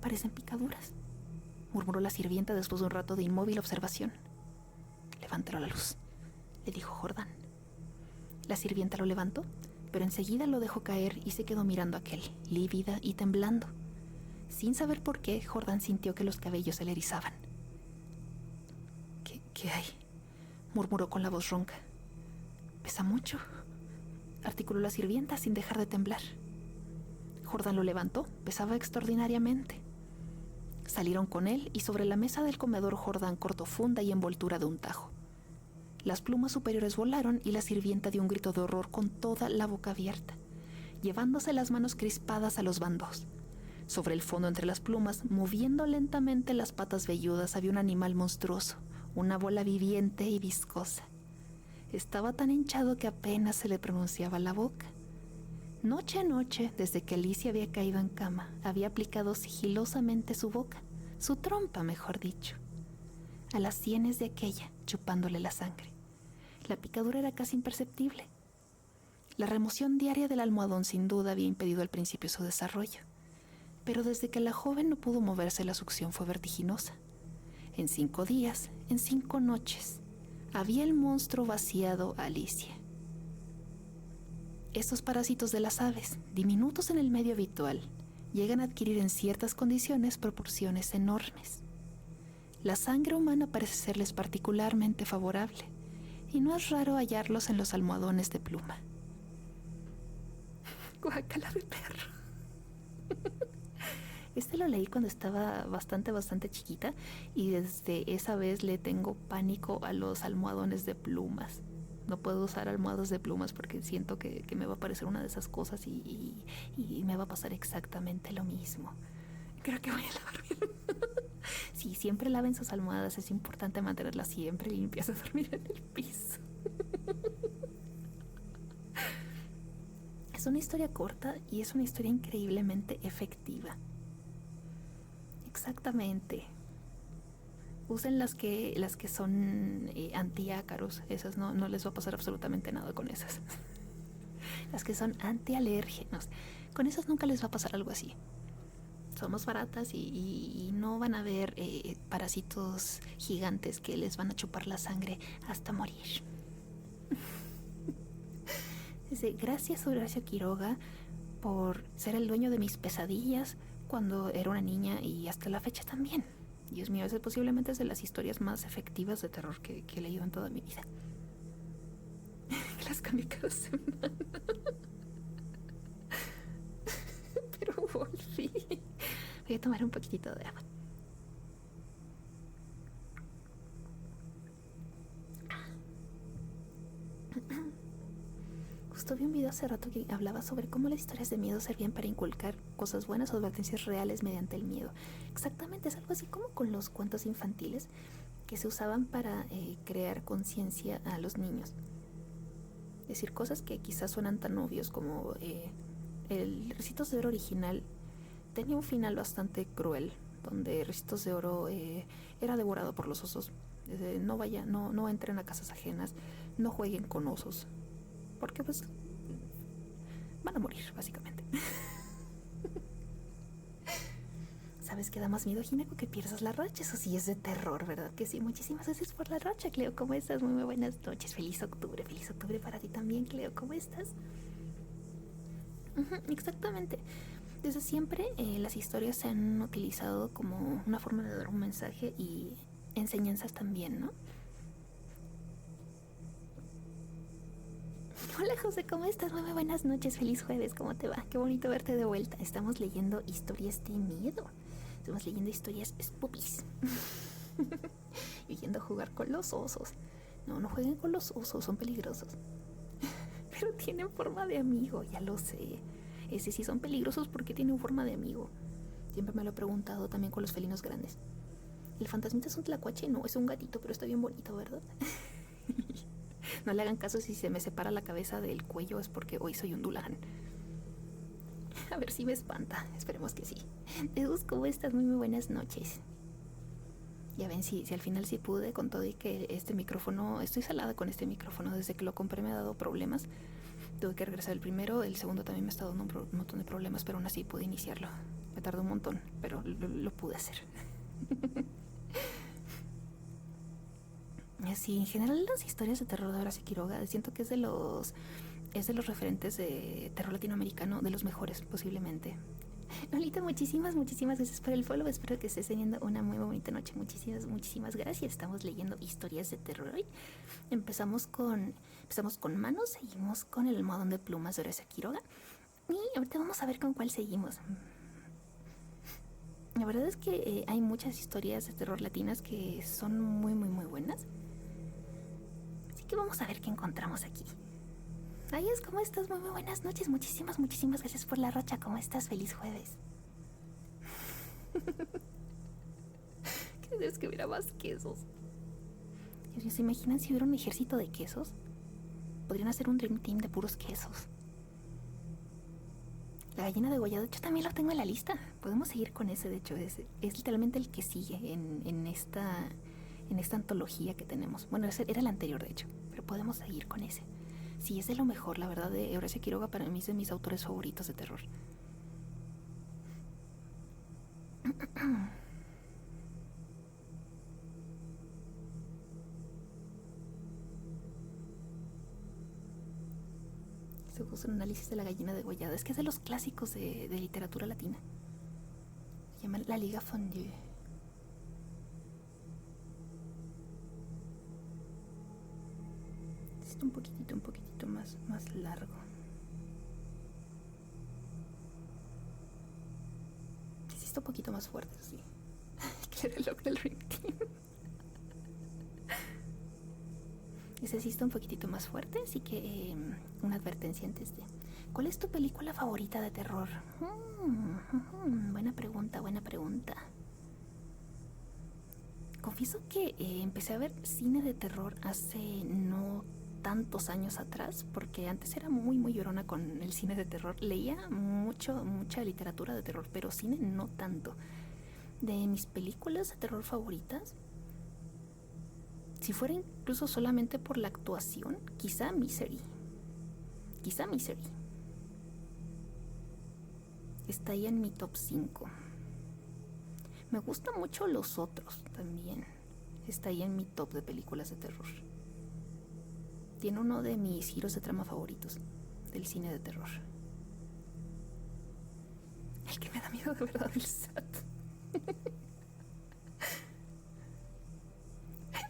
«Parecen picaduras», murmuró la sirvienta después de un rato de inmóvil observación. «Levántalo a la luz», le dijo Jordán. La sirvienta lo levantó, pero enseguida lo dejó caer y se quedó mirando a aquel, lívida y temblando. Sin saber por qué, Jordán sintió que los cabellos se le erizaban. ¿Qué hay?», murmuró con la voz ronca. «¿Pesa mucho?», articuló la sirvienta sin dejar de temblar. Jordán lo levantó, pesaba extraordinariamente. Salieron con él y sobre la mesa del comedor Jordán cortó funda y envoltura de un tajo. Las plumas superiores volaron y la sirvienta dio un grito de horror con toda la boca abierta, llevándose las manos crispadas a los bandos. Sobre el fondo entre las plumas, moviendo lentamente las patas velludas, había un animal monstruoso, una bola viviente y viscosa. Estaba tan hinchado que apenas se le pronunciaba la boca. Noche a noche, desde que Alicia había caído en cama, había aplicado sigilosamente su boca, su trompa, mejor dicho, a las sienes de aquella, chupándole la sangre. La picadura era casi imperceptible. La remoción diaria del almohadón sin duda había impedido al principio su desarrollo, pero desde que la joven no pudo moverse, la succión fue vertiginosa. En 5 días, en 5 noches, había el monstruo vaciado a Alicia. Estos parásitos de las aves, diminutos en el medio habitual, llegan a adquirir en ciertas condiciones proporciones enormes. La sangre humana parece serles particularmente favorable, y no es raro hallarlos en los almohadones de pluma. Guácala de perro. Este lo leí cuando estaba bastante chiquita y desde esa vez le tengo pánico a los almohadones de plumas. No puedo usar almohadas de plumas porque siento que me va a aparecer una de esas cosas y me va a pasar exactamente lo mismo. Creo que voy a lavar bien. Sí, siempre laven sus almohadas. Es importante mantenerlas siempre limpias de dormir en el piso. Es una historia corta y es una historia increíblemente efectiva. Exactamente. Usen las que son antiácaros. Esas no les va a pasar absolutamente nada con esas. Las que son antialérgenos. Con esas nunca les va a pasar algo así. Son más baratas y no van a haber parásitos gigantes que les van a chupar la sangre hasta morir. Dice, gracias Horacio Quiroga por ser el dueño de mis pesadillas cuando era una niña y hasta la fecha también. Dios mío, esa posiblemente es de las historias más efectivas de terror que he leído en toda mi vida. Las cambio cada semana. Pero volví. Voy a tomar un poquitito de agua. Justo vi un video hace rato que hablaba sobre cómo las historias de miedo servían para inculcar cosas buenas o advertencias reales mediante el miedo. Exactamente, es algo así como con los cuentos infantiles que se usaban para crear conciencia a los niños. Decir cosas que quizás suenan tan obvios como el Ricitos de Oro original tenía un final bastante cruel, donde Ricitos de Oro era devorado por los osos. No entren a casas ajenas, no jueguen con osos, porque pues van a morir básicamente. ¿Sabes qué da más miedo, Gineco? Que pierdas la racha. Eso sí es de terror, ¿verdad? Que sí. Muchísimas gracias por la racha, Cleo. ¿Cómo estás? Muy buenas noches. Feliz octubre para ti también, Cleo. ¿Cómo estás? Exactamente. Desde siempre las historias se han utilizado como una forma de dar un mensaje y enseñanzas también, ¿no? Hola José, ¿cómo estás? Muy buenas noches, feliz jueves, ¿cómo te va? Qué bonito verte de vuelta. Estamos leyendo historias de miedo. Estamos leyendo historias spookies. Y yendo a jugar con los osos. No jueguen con los osos, son peligrosos. Pero tienen forma de amigo, ya lo sé. Ese sí son peligrosos porque tienen forma de amigo. Siempre me lo he preguntado también con los felinos grandes. ¿El fantasmita es un tlacuache? No, es un gatito, pero está bien bonito, ¿verdad? No le hagan caso si se me separa la cabeza del cuello, es porque hoy soy un Dulan. A ver si me espanta, esperemos que sí. Deus, ¿cómo estás? Muy buenas noches. Ya ven, si al final sí pude, con todo y que este micrófono, estoy salada con este micrófono, desde que lo compré me ha dado problemas. Tuve que regresar el primero, el segundo también me está dando un montón de problemas, pero aún así pude iniciarlo. Me tardó un montón, pero lo pude hacer. Sí, en general las historias de terror de Horacio Quiroga siento que es de los referentes de terror latinoamericano, de los mejores posiblemente. Lolita, muchísimas gracias por el follow. Espero que estés teniendo una muy bonita noche. Muchísimas gracias. Estamos leyendo historias de terror hoy. Empezamos con Manos, seguimos con el almohadón de plumas de Horacio Quiroga. Y ahorita vamos a ver con cuál seguimos. La verdad es que hay muchas historias de terror latinas que son muy buenas. Así que vamos a ver qué encontramos aquí. Ayos, ¿cómo estás? Muy buenas noches. Muchísimas gracias por la racha. ¿Cómo estás? Feliz jueves. ¿Crees que hubiera más quesos? Dios mío, ¿se imaginan si hubiera un ejército de quesos? Podrían hacer un Dream Team de puros quesos. La gallina degollada, yo también lo tengo en la lista. Podemos seguir con ese, de hecho, es literalmente el que sigue en esta antología que tenemos. Bueno, era el anterior, de hecho, pero podemos seguir con ese. Sí, es de lo mejor, la verdad, de Horacio Quiroga para mí es de mis autores favoritos de terror. Se puso un análisis de la gallina degollada. Es que es de los clásicos de literatura latina. Se llama La Liga Fondue. Necesito un poquitito más largo. Necesito un poquito más fuerte, sí. Que el reloj del Dream Team. Ese sí está un poquitito más fuerte, así que una advertencia antes de... ¿Cuál es tu película favorita de terror? Buena pregunta, buena pregunta. Confieso que empecé a ver cine de terror hace no tantos años atrás, porque antes era muy llorona con el cine de terror. Leía mucha literatura de terror, pero cine no tanto. De mis películas de terror favoritas, si fuera incluso solamente por la actuación, quizá Misery. Está ahí en mi top 5. Me gustan mucho Los Otros también. Está ahí en mi top de películas de terror. Tiene uno de mis giros de trama favoritos del cine de terror. El que me da miedo de verdad, el SAT.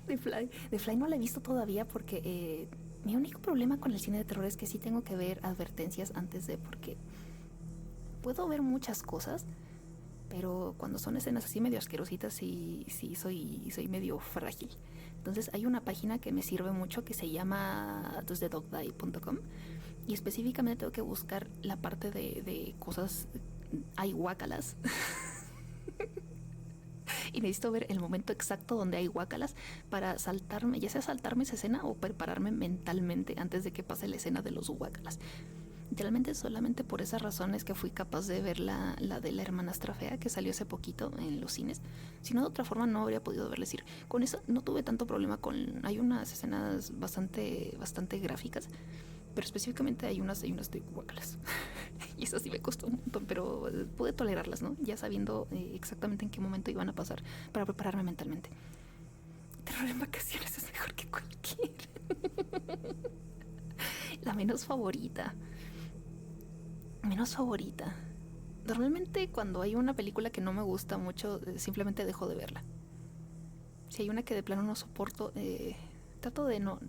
The Fly no la he visto todavía porque mi único problema con el cine de terror es que sí tengo que ver advertencias antes de, porque puedo ver muchas cosas, pero cuando son escenas así medio asquerositas sí soy medio frágil. Entonces hay una página que me sirve mucho que se llama doesthedogdie.com y específicamente tengo que buscar la parte de cosas, hay guácalas. Y necesito ver el momento exacto donde hay guácalas para saltarme, ya sea saltarme esa escena o prepararme mentalmente antes de que pase la escena de los guácalas. Literalmente solamente por esas razones que fui capaz de ver la de la hermanastra fea que salió hace poquito en los cines. Si no, de otra forma no habría podido verla. Es decir, con eso no tuve tanto problema con... Hay unas escenas bastante gráficas, pero específicamente hay unas de guácalas. Y eso sí me costó un montón, pero pude tolerarlas, ¿no? Ya sabiendo exactamente en qué momento iban a pasar para prepararme mentalmente. Terror en vacaciones es mejor que cualquier. La menos favorita. Normalmente cuando hay una película que no me gusta mucho, simplemente dejo de verla. Si hay una que de plano no soporto, trato de no...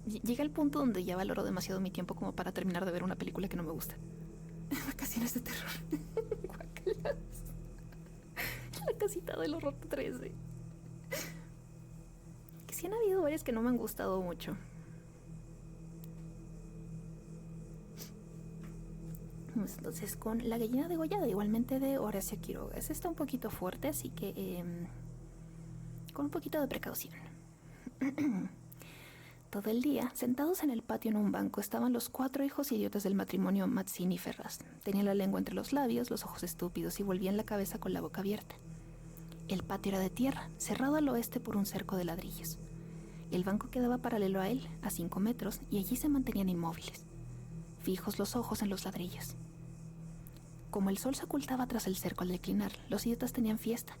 Llega el punto donde ya valoro demasiado mi tiempo como para terminar de ver una película que no me gusta. Vacaciones de terror. Guácalas. La casita del horror 13. Que sí han habido varias que no me han gustado mucho. Entonces con La gallina degollada, igualmente de Horacio Quiroga. Ese está un poquito fuerte, así que con un poquito de precaución. Todo el día, sentados en el patio en un banco, estaban los 4 hijos idiotas del matrimonio Mazzini y Ferraz. Tenían la lengua entre los labios, los ojos estúpidos y volvían la cabeza con la boca abierta. El patio era de tierra, cerrado al oeste por un cerco de ladrillos. El banco quedaba paralelo a él, a 5 metros, y allí se mantenían inmóviles, fijos los ojos en los ladrillos. Como el sol se ocultaba tras el cerco al declinar, los idiotas tenían fiesta.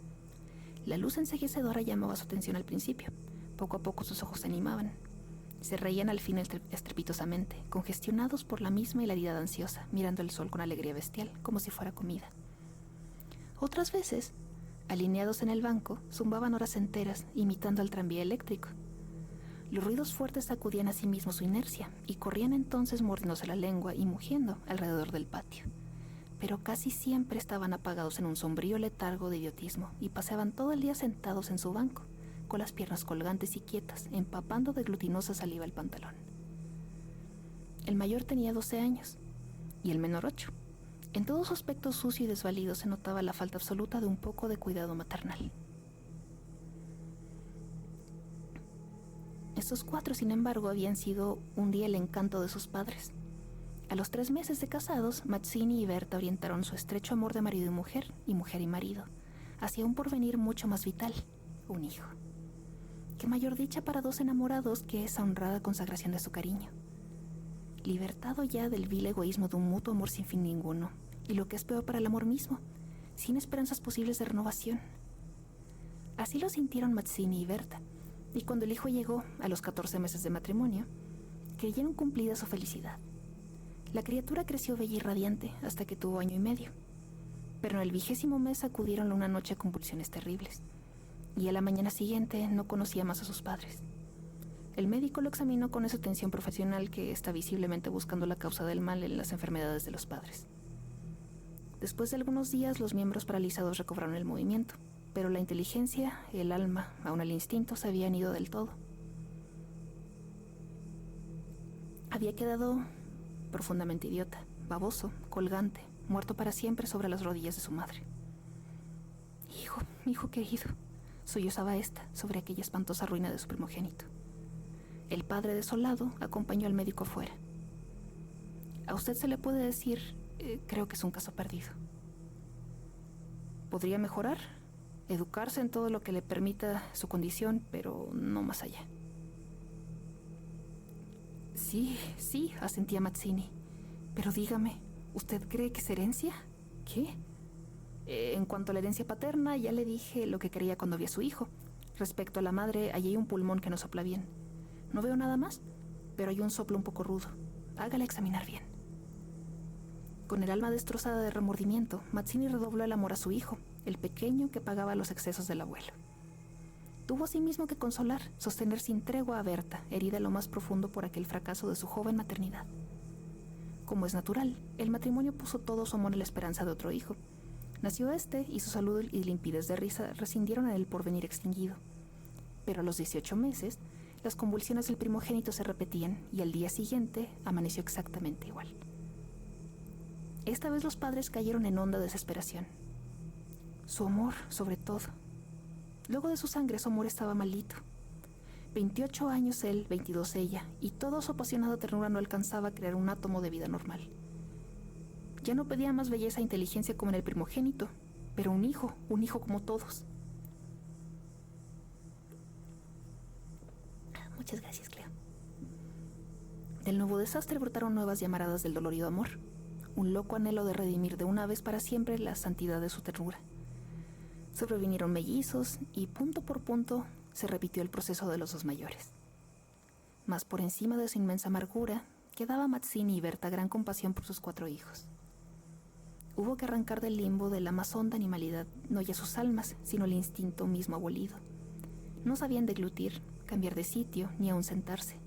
La luz enceguecedora llamaba su atención al principio. Poco a poco sus ojos se animaban. Se reían al fin estrepitosamente, congestionados por la misma hilaridad ansiosa, mirando el sol con alegría bestial, como si fuera comida. Otras veces, alineados en el banco, zumbaban horas enteras, imitando al tranvía eléctrico. Los ruidos fuertes sacudían a sí mismos su inercia, y corrían entonces mordiéndose la lengua y mugiendo alrededor del patio. Pero casi siempre estaban apagados en un sombrío letargo de idiotismo y paseaban todo el día sentados en su banco, con las piernas colgantes y quietas, empapando de glutinosa saliva el pantalón. El mayor tenía 12 años y el menor 8. En todo su aspecto sucio y desvalido se notaba la falta absoluta de un poco de cuidado maternal. Estos 4, sin embargo, habían sido un día el encanto de sus padres. A los 3 meses de casados, Mazzini y Berta orientaron su estrecho amor de marido y mujer y marido, hacia un porvenir mucho más vital, un hijo. Qué mayor dicha para 2 enamorados que esa honrada consagración de su cariño. Libertado ya del vil egoísmo de un mutuo amor sin fin ninguno, y lo que es peor para el amor mismo, sin esperanzas posibles de renovación. Así lo sintieron Mazzini y Berta, y cuando el hijo llegó, a los 14 meses de matrimonio, creyeron cumplida su felicidad. La criatura creció bella y radiante hasta que tuvo 1 año y medio, pero en el 20º mes acudieron una noche a convulsiones terribles, y a la mañana siguiente no conocía más a sus padres. El médico lo examinó con esa atención profesional que está visiblemente buscando la causa del mal en las enfermedades de los padres. Después de algunos días, los miembros paralizados recobraron el movimiento, pero la inteligencia, el alma, aun el instinto se habían ido del todo. Había quedado profundamente idiota, baboso, colgante, muerto para siempre sobre las rodillas de su madre. Hijo querido, sollozaba ésta sobre aquella espantosa ruina de su primogénito. El padre, desolado, acompañó al médico afuera. A usted se le puede decir, creo que es un caso perdido. Podría mejorar, educarse en todo lo que le permita su condición, pero no más allá. Sí, asentía Mazzini. Pero dígame, ¿usted cree que es herencia? ¿Qué? En cuanto a la herencia paterna, ya le dije lo que creía cuando vi a su hijo. Respecto a la madre, allí hay un pulmón que no sopla bien. No veo nada más, pero hay un soplo un poco rudo. Hágale examinar bien. Con el alma destrozada de remordimiento, Mazzini redobló el amor a su hijo, el pequeño que pagaba los excesos del abuelo. Tuvo asimismo que consolar, sostener sin tregua a Berta, herida en lo más profundo por aquel fracaso de su joven maternidad. Como es natural, el matrimonio puso todo su amor en la esperanza de otro hijo. Nació este y su salud y limpidez de risa rescindieron en el porvenir extinguido. Pero a los 18 meses, las convulsiones del primogénito se repetían y al día siguiente amaneció exactamente igual. Esta vez los padres cayeron en honda desesperación. Su amor, sobre todo. Luego de su sangre, su amor estaba maldito. 28 años él, 22 ella, y toda su apasionada ternura no alcanzaba a crear un átomo de vida normal. Ya no pedía más belleza e inteligencia como en el primogénito, pero un hijo como todos. Muchas gracias, Cleo. Del nuevo desastre brotaron nuevas llamaradas del dolorido amor, un loco anhelo de redimir de una vez para siempre la santidad de su ternura. Sobrevinieron mellizos y punto por punto se repitió el proceso de los dos mayores. Mas por encima de su inmensa amargura, quedaba Mazzini y Berta gran compasión por sus 4 hijos. Hubo que arrancar del limbo de la más honda animalidad no ya sus almas, sino el instinto mismo abolido. No sabían deglutir, cambiar de sitio, ni aun sentarse.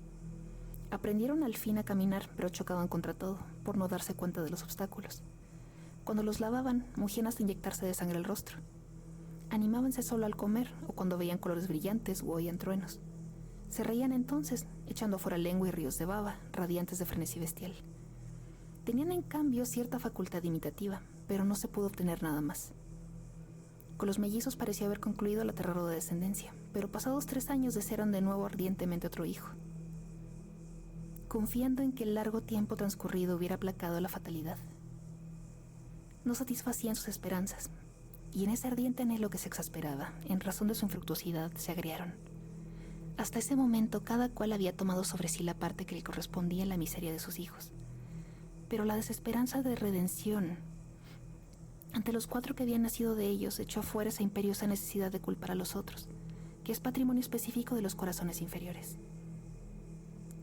Aprendieron al fin a caminar, pero chocaban contra todo, por no darse cuenta de los obstáculos. Cuando los lavaban, mugían hasta inyectarse de sangre el rostro. Animábanse solo al comer o cuando veían colores brillantes o oían truenos. Se reían entonces, echando fuera lengua y ríos de baba, radiantes de frenesí bestial. Tenían en cambio cierta facultad imitativa, pero no se pudo obtener nada más. Con los mellizos pareció haber concluido la terrible descendencia, pero pasados 3 años desearon de nuevo ardientemente otro hijo. Confiando en que el largo tiempo transcurrido hubiera aplacado la fatalidad. No satisfacían sus esperanzas, y en ese ardiente anhelo que se exasperaba, en razón de su infructuosidad, se agriaron. Hasta ese momento cada cual había tomado sobre sí la parte que le correspondía en la miseria de sus hijos. Pero la desesperanza de redención, ante los 4 que habían nacido de ellos, echó afuera esa imperiosa necesidad de culpar a los otros, que es patrimonio específico de los corazones inferiores.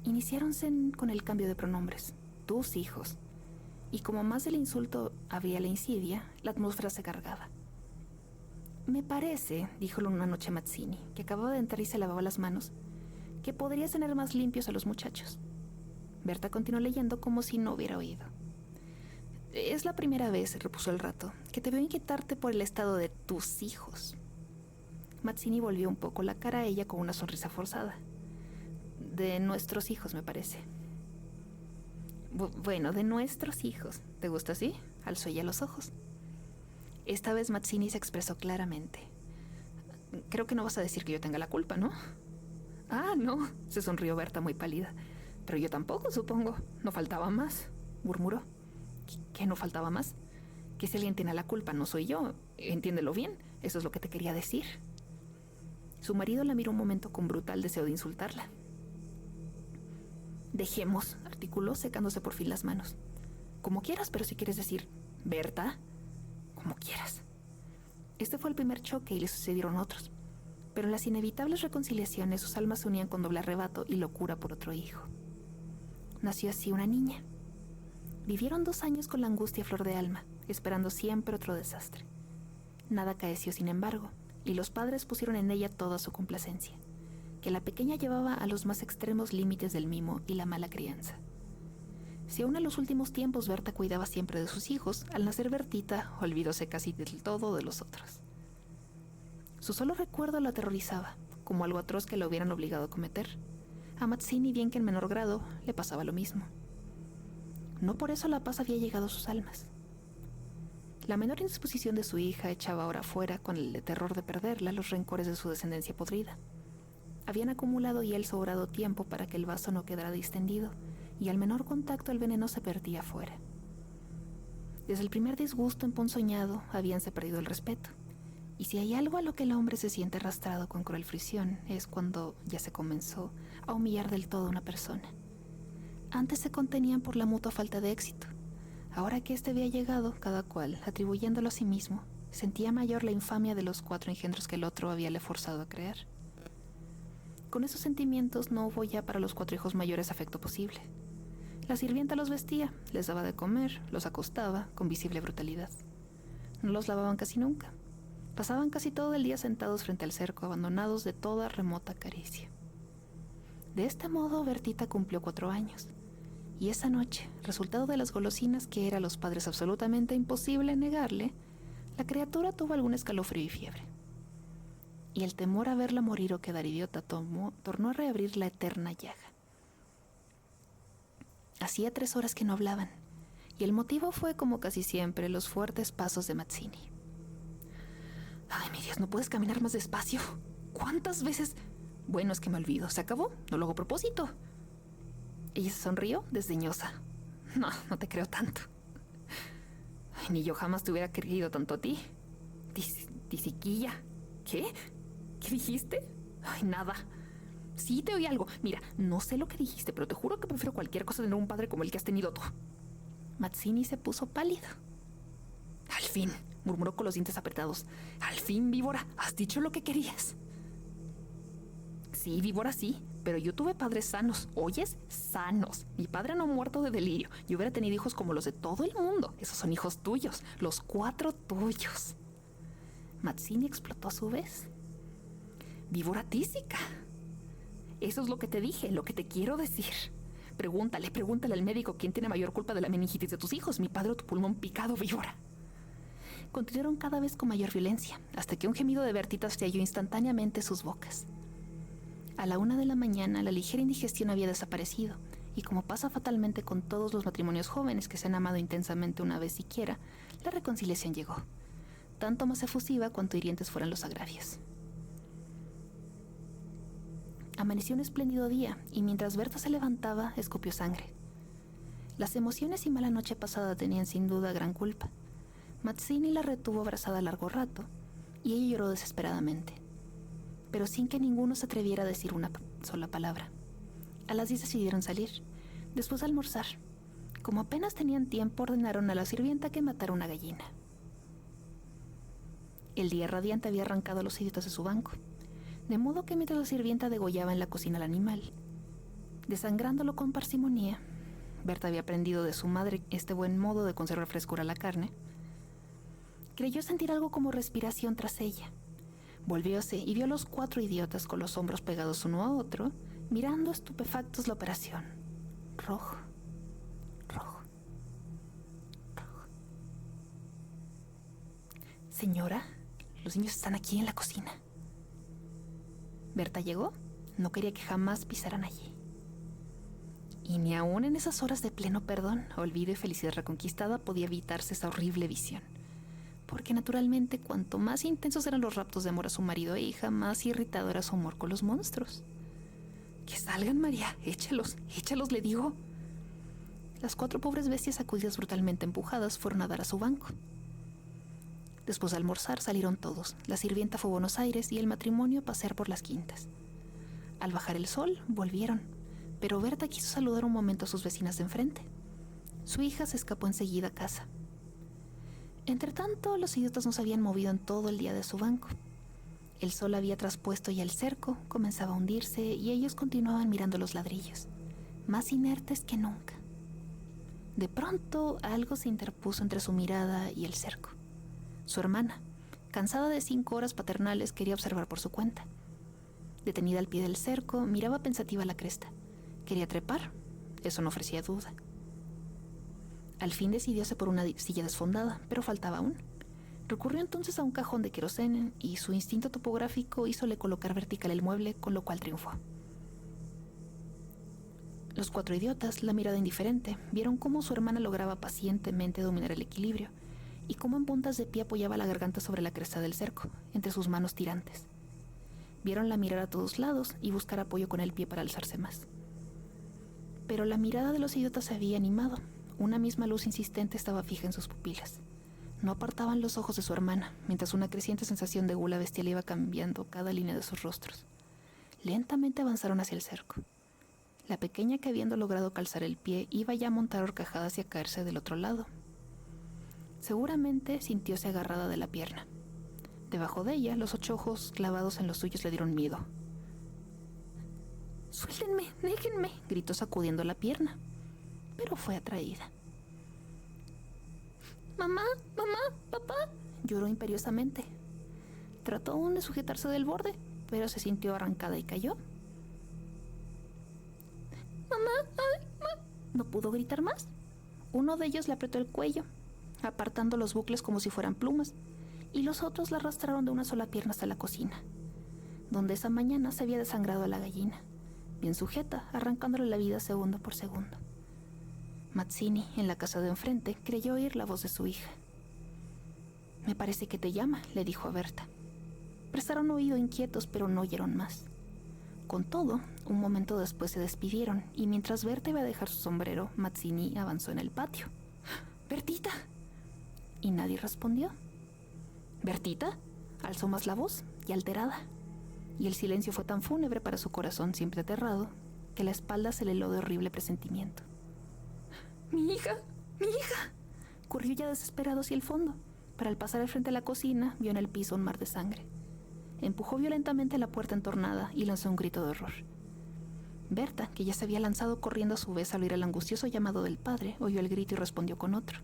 Iniciáronse con el cambio de pronombres, tus hijos, y como más del insulto había la insidia, la atmósfera se cargaba. Me parece, díjole una noche Mazzini, que acababa de entrar y se lavaba las manos, que podrías tener más limpios a los muchachos. Berta continuó leyendo como si no hubiera oído. Es la primera vez, repuso el rato, que te veo inquietarte por el estado de tus hijos. Mazzini volvió un poco la cara a ella con una sonrisa forzada. De nuestros hijos, me parece. Bueno, de nuestros hijos. ¿Te gusta así? Alzó ella los ojos. Esta vez Mazzini se expresó claramente. Creo que no vas a decir que yo tenga la culpa, ¿no? Ah, no, se sonrió Berta muy pálida. Pero yo tampoco, supongo. No faltaba más, murmuró. ¿Qué no faltaba más? Que si alguien tiene la culpa no soy yo. Entiéndelo bien, eso es lo que te quería decir. Su marido la miró un momento con brutal deseo de insultarla. Dejemos, articuló secándose por fin las manos. Como quieras, pero si quieres decir, Berta, como quieras. Este fue el primer choque y le sucedieron otros. Pero en las inevitables reconciliaciones sus almas se unían con doble arrebato y locura por otro hijo. Nació así una niña. Vivieron 2 años con la angustia a flor de alma, esperando siempre otro desastre. Nada acaeció, sin embargo, y los padres pusieron en ella toda su complacencia, que la pequeña llevaba a los más extremos límites del mimo y la mala crianza. Si aún en los últimos tiempos Berta cuidaba siempre de sus hijos, al nacer Bertita olvidóse casi del todo de los otros. Su solo recuerdo la aterrorizaba, como algo atroz que la hubieran obligado a cometer. A Mazzini, bien que en menor grado, le pasaba lo mismo. No por eso la paz había llegado a sus almas. La menor indisposición de su hija echaba ahora fuera, con el terror de perderla, los rencores de su descendencia podrida. Habían acumulado ya el sobrado tiempo para que el vaso no quedara distendido, y al menor contacto el veneno se perdía fuera. Desde el primer disgusto emponzoñado habíanse perdido el respeto. Y si hay algo a lo que el hombre se siente arrastrado con cruel fricción, es cuando ya se comenzó a humillar del todo a una persona. Antes se contenían por la mutua falta de éxito. Ahora que éste había llegado, cada cual, atribuyéndolo a sí mismo, sentía mayor la infamia de los 4 engendros que el otro habíale forzado a crear. Con esos sentimientos no hubo ya para los 4 hijos mayores afecto posible. La sirvienta los vestía, les daba de comer, los acostaba con visible brutalidad. No los lavaban casi nunca. Pasaban casi todo el día sentados frente al cerco, abandonados de toda remota caricia. De este modo, Bertita cumplió 4 años. Y esa noche, resultado de las golosinas que era a los padres absolutamente imposible negarle, la criatura tuvo algún escalofrío y fiebre. Y el temor a verla morir o quedar idiota tornó a reabrir la eterna llaga. Hacía 3 horas que no hablaban, y el motivo fue, como casi siempre, los fuertes pasos de Mazzini. ¡Ay, mi Dios! ¿No puedes caminar más despacio? ¿Cuántas veces? Bueno, es que me olvido. ¿Se acabó? No lo hago a propósito. Ella se sonrió, desdeñosa. No, no te creo tanto. Ay, ni yo jamás te hubiera querido tanto a ti. Tisiquilla. ¿Qué? ¿Qué dijiste? Ay, nada. Sí, te oí algo. Mira, no sé lo que dijiste, pero te juro que prefiero cualquier cosa tener un padre como el que has tenido tú. Mazzini se puso pálido. Al fin, murmuró con los dientes apretados. Al fin, víbora, has dicho lo que querías. Sí, víbora, sí, pero yo tuve padres sanos, ¿oyes? Sanos. Mi padre no ha muerto de delirio. Yo hubiera tenido hijos como los de todo el mundo. Esos son hijos tuyos, los 4 tuyos. Mazzini explotó a su vez. Víbora tísica. Eso es lo que te dije, lo que te quiero decir. Pregúntale al médico quién tiene mayor culpa de la meningitis de tus hijos, mi padre o tu pulmón picado, víbora. Continuaron cada vez con mayor violencia, hasta que un gemido de Bertita se halló instantáneamente sus bocas. A la 1 de la mañana la ligera indigestión había desaparecido, y como pasa fatalmente con todos los matrimonios jóvenes que se han amado intensamente una vez siquiera, la reconciliación llegó, tanto más efusiva cuanto hirientes fueran los agravios. Amaneció un espléndido día, y mientras Berta se levantaba, escupió sangre. Las emociones y mala noche pasada tenían sin duda gran culpa. Mazzini la retuvo abrazada largo rato, y ella lloró desesperadamente, pero sin que ninguno se atreviera a decir una sola palabra. A las 10 decidieron salir. Después de almorzar, como apenas tenían tiempo, ordenaron a la sirvienta que matara una gallina. El día radiante había arrancado a los idiotas de su banco, de modo que mientras la sirvienta degollaba en la cocina al animal, desangrándolo con parsimonia, Berta había aprendido de su madre este buen modo de conservar frescura a la carne, creyó sentir algo como respiración tras ella. Volvióse y vio a los 4 idiotas con los hombros pegados uno a otro, mirando estupefactos la operación. Rojo, rojo, rojo. Señora, los niños están aquí en la cocina. Berta llegó. No quería que jamás pisaran allí. Y ni aún en esas horas de pleno perdón, olvido y felicidad reconquistada podía evitarse esa horrible visión. Porque naturalmente cuanto más intensos eran los raptos de amor a su marido e hija, más irritado era su amor con los monstruos. Que salgan, María, échalos, le digo. Las 4 pobres bestias, sacudidas brutalmente empujadas, fueron a dar a su banco. Después de almorzar salieron todos. La sirvienta fue a Buenos Aires y el matrimonio a pasear por las quintas. Al bajar el sol, volvieron, pero Berta quiso saludar un momento a sus vecinas de enfrente. Su hija se escapó enseguida a casa. Entretanto, los idiotas no se habían movido en todo el día de su banco. El sol había traspuesto ya el cerco, comenzaba a hundirse y ellos continuaban mirando los ladrillos, más inertes que nunca. De pronto, algo se interpuso entre su mirada y el cerco. Su hermana, cansada de 5 horas paternales, quería observar por su cuenta. Detenida al pie del cerco, miraba pensativa la cresta. Quería trepar, eso no ofrecía duda. Al fin decidióse por una silla desfondada, pero faltaba aún. Recurrió entonces a un cajón de queroseno y su instinto topográfico hízole colocar vertical el mueble, con lo cual triunfó. Los 4 idiotas, la mirada indiferente, vieron cómo su hermana lograba pacientemente dominar el equilibrio y cómo en puntas de pie apoyaba la garganta sobre la cresta del cerco, entre sus manos tirantes. Vieronla mirar a todos lados y buscar apoyo con el pie para alzarse más. Pero la mirada de los idiotas se había animado. Una misma luz insistente estaba fija en sus pupilas. No apartaban los ojos de su hermana, mientras una creciente sensación de gula bestial iba cambiando cada línea de sus rostros. Lentamente avanzaron hacia el cerco. La pequeña, que habiendo logrado calzar el pie, iba ya a montar horcajadas y a caerse del otro lado. Seguramente sintióse agarrada de la pierna. Debajo de ella, los 8 ojos clavados en los suyos le dieron miedo. «¡Suéltenme! ¡Déjenme!», gritó sacudiendo la pierna, pero fue atraída. «¡Mamá! ¡Mamá! ¡Papá!», lloró imperiosamente. Trató aún de sujetarse del borde, pero se sintió arrancada y cayó. «¡Mamá! ¡Ay! ¡Mamá!». No pudo gritar más. Uno de ellos le apretó el cuello, apartando los bucles como si fueran plumas, y los otros la arrastraron de una sola pierna hasta la cocina, donde esa mañana se había desangrado a la gallina, bien sujeta, arrancándole la vida segundo por segundo. Mazzini, en la casa de enfrente, creyó oír la voz de su hija. «Me parece que te llama», le dijo a Berta. Prestaron oído inquietos, pero no oyeron más. Con todo, un momento después se despidieron, y mientras Berta iba a dejar su sombrero, Mazzini avanzó en el patio. «¡Bertita!». Y nadie respondió. «¿Bertita?», alzó más la voz, y alterada. Y el silencio fue tan fúnebre para su corazón, siempre aterrado, que la espalda se le heló de horrible presentimiento. «¡Mi hija! ¡Mi hija!». Corrió ya desesperado hacia el fondo, pero al pasar al frente de la cocina, vio en el piso un mar de sangre. Empujó violentamente la puerta entornada y lanzó un grito de horror. Berta, que ya se había lanzado corriendo a su vez al oír el angustioso llamado del padre, oyó el grito y respondió con otro.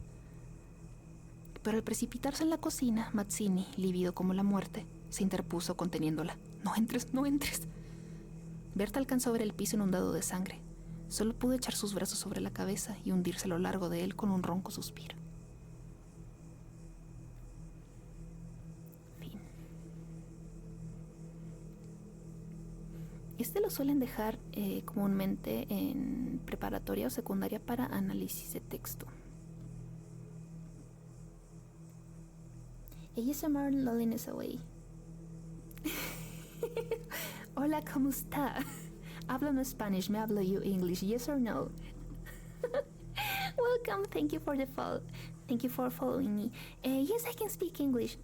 Pero al precipitarse en la cocina, Mazzini, lívido como la muerte, se interpuso conteniéndola. «¡No entres, no entres!». Berta alcanzó a ver el piso inundado de sangre. Solo pudo echar sus brazos sobre la cabeza y hundirse a lo largo de él con un ronco suspiro. Fin. Este lo suelen dejar comúnmente en preparatoria o secundaria para análisis de texto. ASMR Loneliness Away. Hola, ¿cómo está? Hablo en Spanish, me hablo you English, yes or no? Welcome, thank you for the follow. Thank you for following me. Yes, I can speak English.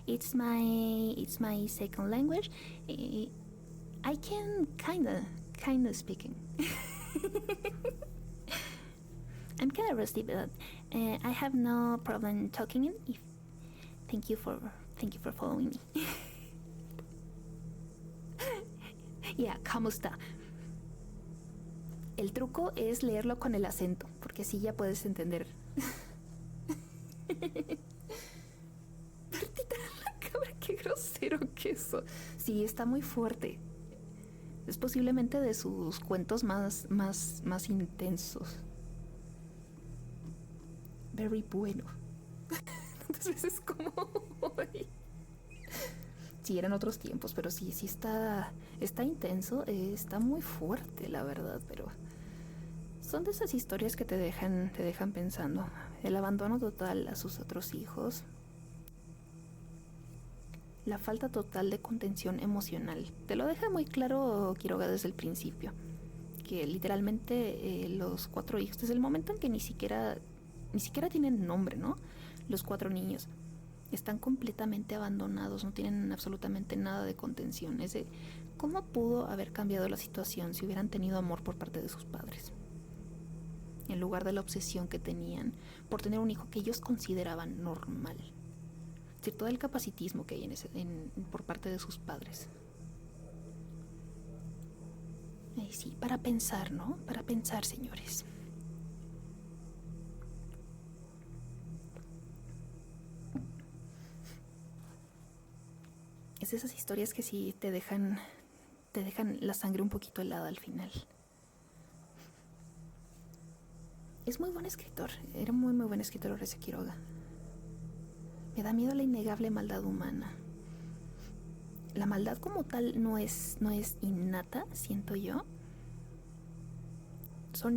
It's my second language. I can kinda speaking. I'm kinda rusty, but I have no problem talking it. Thank you for following me. Yeah, ¿cómo está? El truco es leerlo con el acento, porque así ya puedes entender. Bertita, la cabra, qué grosero que eso. Sí, está muy fuerte. Es posiblemente de sus cuentos más intensos. Very bueno. Entonces es como... Sí, eran otros tiempos, pero sí está intenso, está muy fuerte, la verdad, pero son de esas historias que te dejan pensando. El abandono total a sus otros hijos, la falta total de contención emocional. Te lo deja muy claro Quiroga desde el principio, que literalmente los 4 hijos, desde el momento en que ni siquiera tienen nombre, ¿no? Los 4 niños están completamente abandonados, no tienen absolutamente nada de contención. Es de cómo pudo haber cambiado la situación si hubieran tenido amor por parte de sus padres, en lugar de la obsesión que tenían por tener un hijo que ellos consideraban normal. Es decir, todo el capacitismo que hay por parte de sus padres. Sí, para pensar, ¿no? Para pensar, señores. Es de esas historias que sí te dejan la sangre un poquito helada al final. Es muy buen escritor, era muy buen escritor Horacio Quiroga. Me da miedo la innegable maldad humana. La maldad como tal no es innata, siento yo.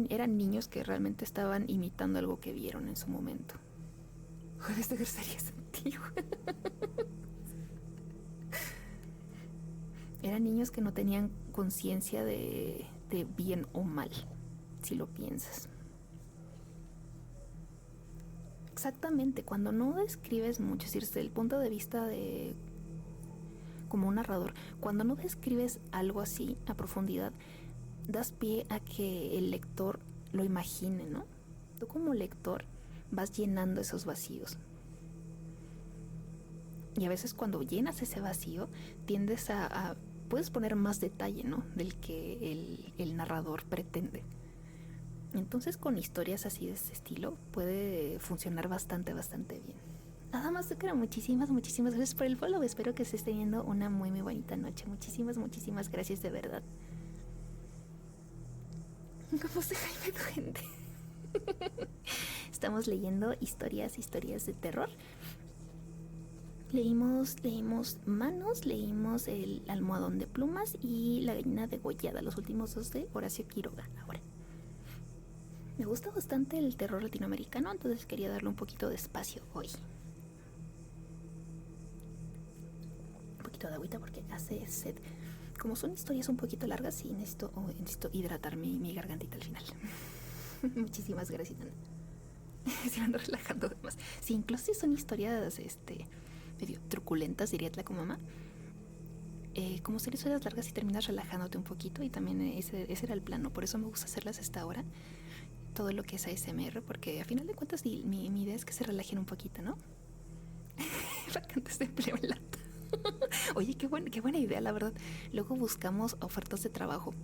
eran niños que realmente estaban imitando algo que vieron en su momento. Jueves de grosería sentido. Eran niños que no tenían conciencia de bien o mal, si lo piensas. Exactamente, cuando no describes mucho, es decir, desde el punto de vista de como un narrador, cuando no describes algo así a profundidad, das pie a que el lector lo imagine, ¿no? Tú como lector vas llenando esos vacíos. Y a veces cuando llenas ese vacío, tiendes a puedes poner más detalle, ¿no? Del que el narrador pretende. Entonces con historias así de ese estilo puede funcionar bastante bien. Nada más te quiero, muchísimas gracias por el follow. Espero que estés teniendo una muy bonita noche. Muchísimas gracias de verdad. ¿Cómo se Jaime Duende? Estamos leyendo historias de terror. Leímos Manos, leímos El almohadón de plumas y La gallina degollada, los últimos dos de Horacio Quiroga. Ahora, me gusta bastante el terror latinoamericano, entonces quería darle un poquito de espacio hoy. Un poquito de agüita porque hace sed. Como son historias un poquito largas, sí necesito hidratar mi gargantita al final. Muchísimas gracias, Ana. Se van relajando además. Sí, incluso si son historias medio truculentas, diría Tlacomama. Como son historias largas y terminas relajándote un poquito, y también ese era el plano. Por eso me gusta hacerlas hasta ahora, todo lo que es ASMR, porque a final de cuentas mi idea es que se relajen un poquito, ¿no? Vacantes de empleo en lata. Oye, qué buena idea, la verdad. Luego buscamos ofertas de trabajo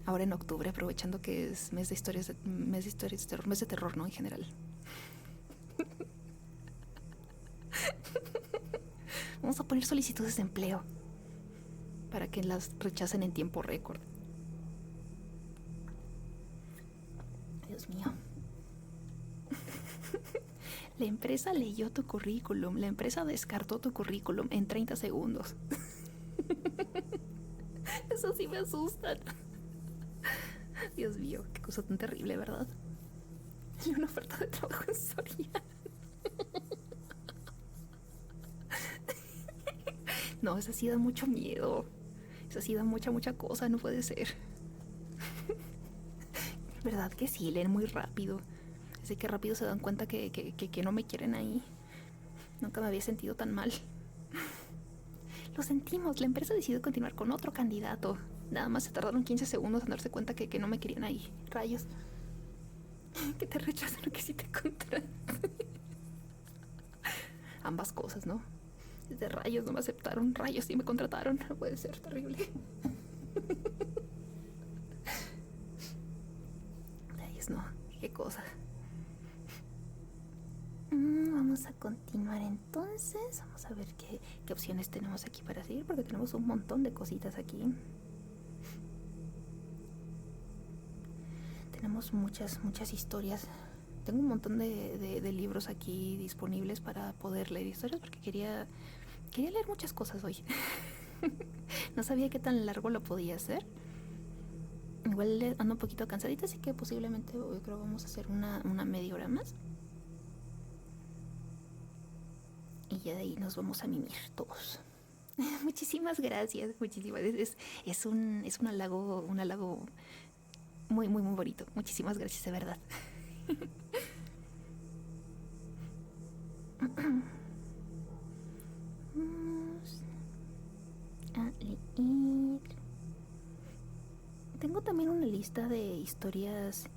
ahora en octubre, aprovechando que es mes de historias de terror, mes de terror, ¿no? En general. Vamos a poner solicitudes de empleo para que las rechacen en tiempo récord. Dios mío. La empresa leyó tu currículum, la empresa descartó tu currículum en 30 segundos. Eso sí me asustan. Dios mío, qué cosa tan terrible, ¿verdad? Y una oferta de trabajo en Soriana. No, eso sí da mucho miedo. Eso sí da mucha cosa, no puede ser. ¿Verdad que sí? Leen muy rápido. Así que rápido se dan cuenta que no me quieren ahí. Nunca me había sentido tan mal. Lo sentimos, la empresa decidió continuar con otro candidato. Nada más se tardaron 15 segundos en darse cuenta que no me querían ahí. Rayos. Que te rechazan o que sí te contratan. Ambas cosas, ¿no? De rayos, no me aceptaron. Rayos, sí me contrataron. No puede ser, terrible. Rayos, no. Qué cosa. Vamos a continuar entonces. Vamos a ver qué opciones tenemos aquí para seguir, porque tenemos un montón de cositas aquí. Tenemos muchas historias. Tengo un montón de libros aquí disponibles para poder leer historias, porque quería leer muchas cosas hoy. No sabía qué tan largo lo podía hacer. Igual ando un poquito cansadita, así que posiblemente hoy creo vamos a hacer una media hora más. Y ya de ahí nos vamos a mimir todos. Muchísimas gracias, muchísimas. Es un halago muy bonito. Muchísimas gracias, de verdad. Vamos a leer. Tengo también una lista de historias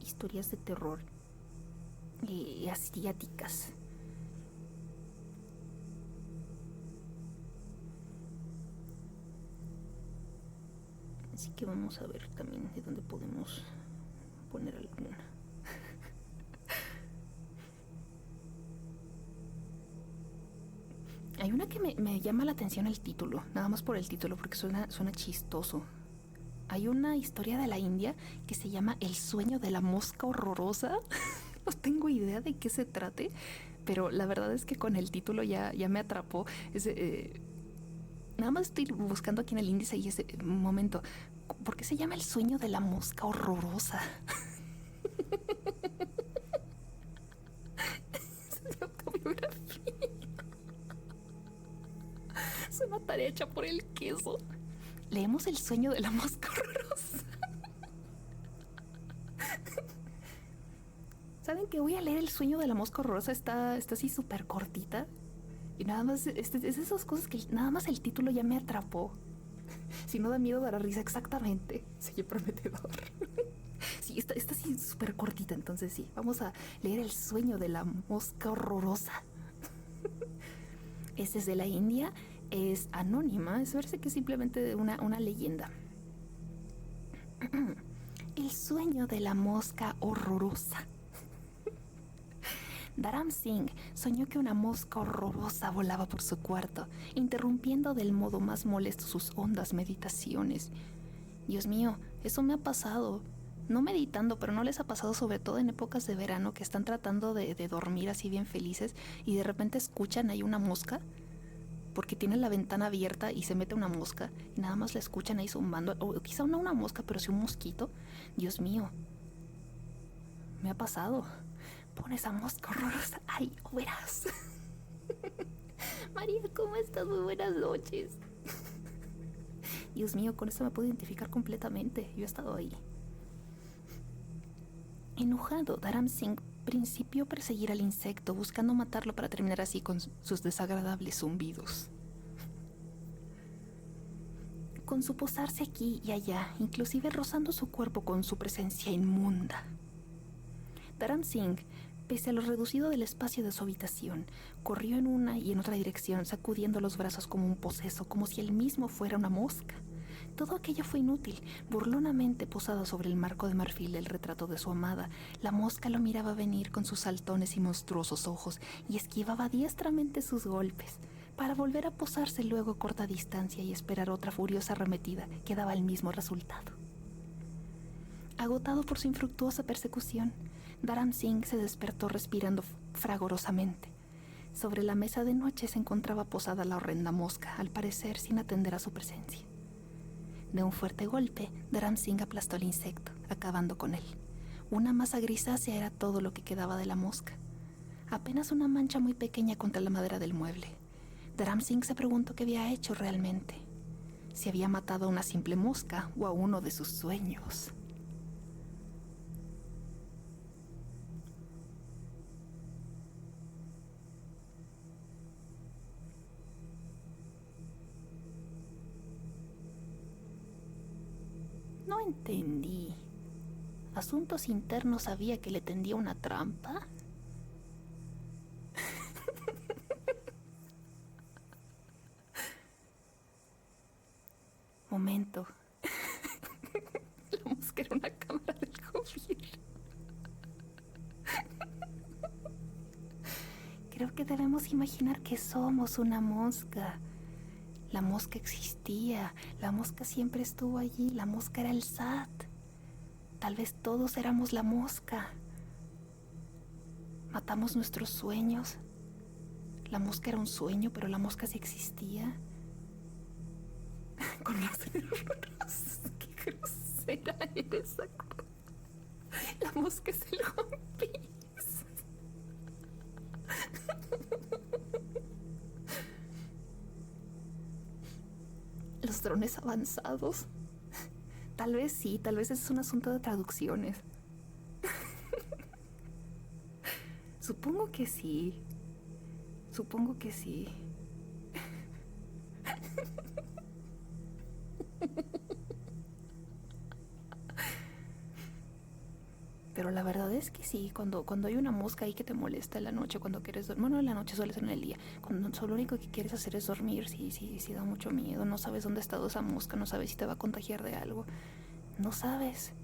de terror asiáticas. Así que vamos a ver también de dónde podemos poner alguna. Hay una que me llama la atención el título, nada más por el título, porque suena chistoso. Hay una historia de la India que se llama El sueño de la mosca horrorosa. No tengo idea de qué se trate, pero la verdad es que con el título ya me atrapó. Nada más estoy buscando aquí en el índice y ese momento. ¿Por qué se llama El sueño de la mosca horrorosa? estará hecha por el queso. Leemos El sueño de la mosca horrorosa. ¿Saben que voy a leer El sueño de la mosca horrorosa? Está así súper cortita. Y nada más, es de esas cosas que nada más el título ya me atrapó. Si no da miedo, dará risa. Exactamente. Se oye prometedor. Sí, está así súper cortita, entonces sí. Vamos a leer El sueño de la mosca horrorosa. Este es de la India, es anónima, es verse que es simplemente una leyenda. El sueño de la mosca horrorosa. Dharam Singh soñó que una mosca horrorosa volaba por su cuarto, interrumpiendo del modo más molesto sus hondas meditaciones. Dios mío, eso me ha pasado. No meditando, pero ¿no les ha pasado sobre todo en épocas de verano que están tratando de dormir así bien felices y de repente escuchan ahí una mosca? Porque tienen la ventana abierta y se mete una mosca y nada más la escuchan ahí zumbando. O quizá no una mosca, pero sí un mosquito. Dios mío, me ha pasado. Pon esa mosca horrorosa. Ay, verás. María, ¿cómo estás? Muy buenas noches. Dios mío, con esto me puedo identificar completamente. Yo he estado ahí. Enojado, Dharam Singh principió a perseguir al insecto, buscando matarlo para terminar así con sus desagradables zumbidos. Con su posarse aquí y allá, inclusive rozando su cuerpo con su presencia inmunda. Dharam Singh, pese a lo reducido del espacio de su habitación, corrió en una y en otra dirección, sacudiendo los brazos como un poseso, como si él mismo fuera una mosca. Todo aquello fue inútil. Burlonamente posada sobre el marco de marfil del retrato de su amada, la mosca lo miraba venir con sus saltones y monstruosos ojos y esquivaba diestramente sus golpes, para volver a posarse luego a corta distancia y esperar otra furiosa arremetida que daba el mismo resultado. Agotado por su infructuosa persecución, Dharam Singh se despertó respirando fragorosamente. Sobre la mesa de noche se encontraba posada la horrenda mosca, al parecer sin atender a su presencia. De un fuerte golpe, Dharam Singh aplastó al insecto, acabando con él. Una masa grisácea era todo lo que quedaba de la mosca. Apenas una mancha muy pequeña contra la madera del mueble. Dharam Singh se preguntó qué había hecho realmente. Si había matado a una simple mosca o a uno de sus sueños. No entendí. ¿Asuntos internos sabía que le tendía una trampa? Momento. La mosca era una cámara del gobierno. Creo que debemos imaginar que somos una mosca. La mosca existía, la mosca siempre estuvo allí, la mosca era el SAT. Tal vez todos éramos la mosca. Matamos nuestros sueños. La mosca era un sueño, pero la mosca sí existía. Con los errores. Qué grosera eres. La mosca es el One Piece. Los drones avanzados. Tal vez sí, tal vez es un asunto de traducciones. Supongo que sí. Supongo que sí. Pero la verdad es que sí, cuando hay una mosca ahí que te molesta en la noche, cuando quieres dormir, bueno, en la noche suele ser en el día, cuando solo lo único que quieres hacer es dormir, sí da mucho miedo, no sabes dónde ha estado esa mosca, no sabes si te va a contagiar de algo, no sabes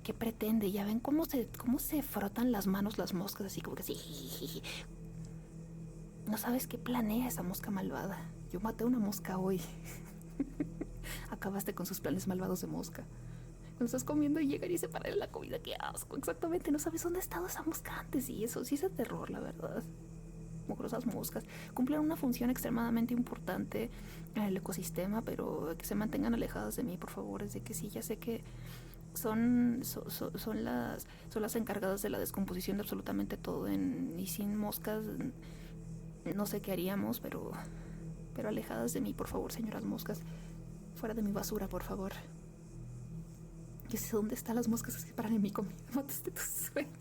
qué pretende, ya ven cómo se frotan las manos las moscas, así como que sí, no sabes qué planea esa mosca malvada. Yo maté una mosca hoy. Acabaste con sus planes malvados de mosca. Cuando estás comiendo y llegar y separar la comida, qué asco. Exactamente, no sabes dónde ha estado esa mosca antes. Y eso sí es de terror, la verdad. Mugrosas moscas cumplen una función extremadamente importante en el ecosistema, pero que se mantengan alejadas de mí, por favor. Es de que sí, ya sé que son las encargadas de la descomposición de absolutamente todo. Y sin moscas no sé qué haríamos, pero pero alejadas de mí, por favor, señoras moscas. Fuera de mi basura, por favor. Yo sé dónde están las moscas que se paran en mi comida. Mataste tus sueños.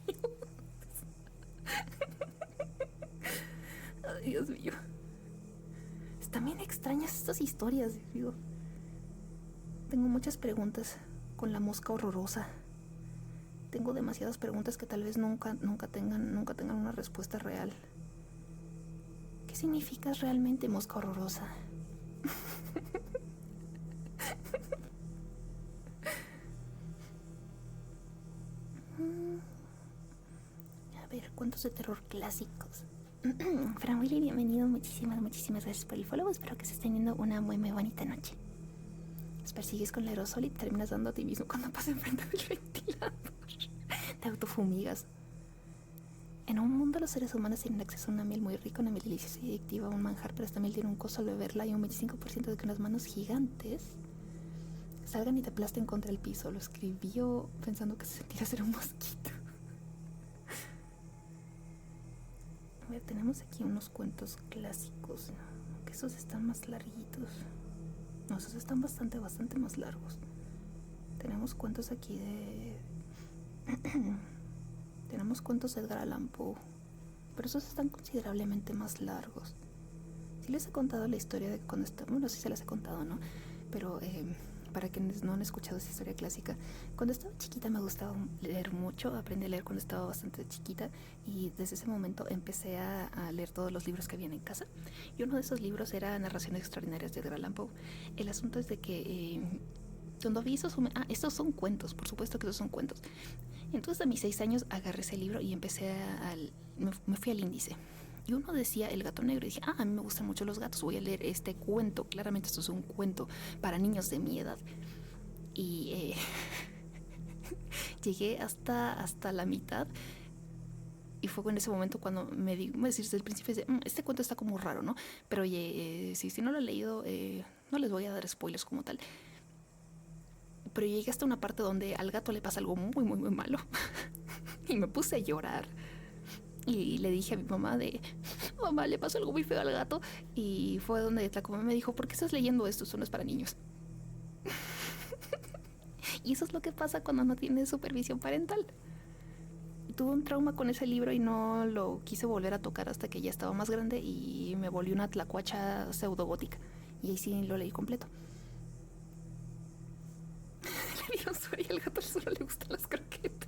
Ay, Dios mío. Están bien extrañas estas historias, digo. Tengo muchas preguntas con la mosca horrorosa. Tengo demasiadas preguntas que tal vez nunca tengan una respuesta real. ¿Qué significa realmente mosca horrorosa? A ver, cuentos de terror clásicos. Fran Willy, bienvenido. Muchísimas gracias por el follow. Espero que estés teniendo una muy bonita noche. Persigues con el aerosol y terminas dando a ti mismo cuando pasas enfrente del ventilador. Te autofumigas. En un mundo los seres humanos tienen acceso a una miel muy rica, una miel deliciosa y adictiva, un manjar, pero esta miel tiene un costo al beberla y un 25% de que unas manos gigantes salgan y te aplasten contra el piso. Lo escribió pensando que se sentía ser un mosquito. A ver, tenemos aquí unos cuentos clásicos, ¿no? Que esos están más larguitos. No, esos están bastante más largos. Tenemos cuentos aquí de... Tenemos cuentos de Edgar Allan Poe, pero esos están considerablemente más largos. Sí les he contado la historia de cuando estaba... Bueno, sí se las he contado, ¿no? Pero para quienes no han escuchado esa historia clásica, cuando estaba chiquita me gustaba leer mucho. Aprendí a leer cuando estaba bastante chiquita y desde ese momento empecé a leer todos los libros que habían en casa. Y uno de esos libros era Narraciones Extraordinarias de Edgar Allan Poe. El asunto es de que cuando vi esos... estos son cuentos, por supuesto que esos son cuentos. Entonces a mis 6 años agarré ese libro y empecé me fui al índice. Y uno decía El gato negro y dije, a mí me gustan mucho los gatos, voy a leer este cuento. Claramente esto es un cuento para niños de mi edad. Y llegué hasta la mitad. Y fue en ese momento cuando me decir desde el principio, este cuento está como raro, ¿no? Pero oye, si no lo he leído, no les voy a dar spoilers como tal. Pero llegué hasta una parte donde al gato le pasa algo muy malo. Y me puse a llorar. Y le dije a mi mamá mamá, le pasó algo muy feo al gato. Y fue donde Tlacomé me dijo, ¿por qué estás leyendo esto? Esto no es para niños. Y eso es lo que pasa cuando no tienes supervisión parental. Tuve un trauma con ese libro y no lo quise volver a tocar hasta que ya estaba más grande y me volví una tlacuacha pseudogótica. Y ahí sí lo leí completo. Le dio sueño y al gato solo le gustan las croquetas.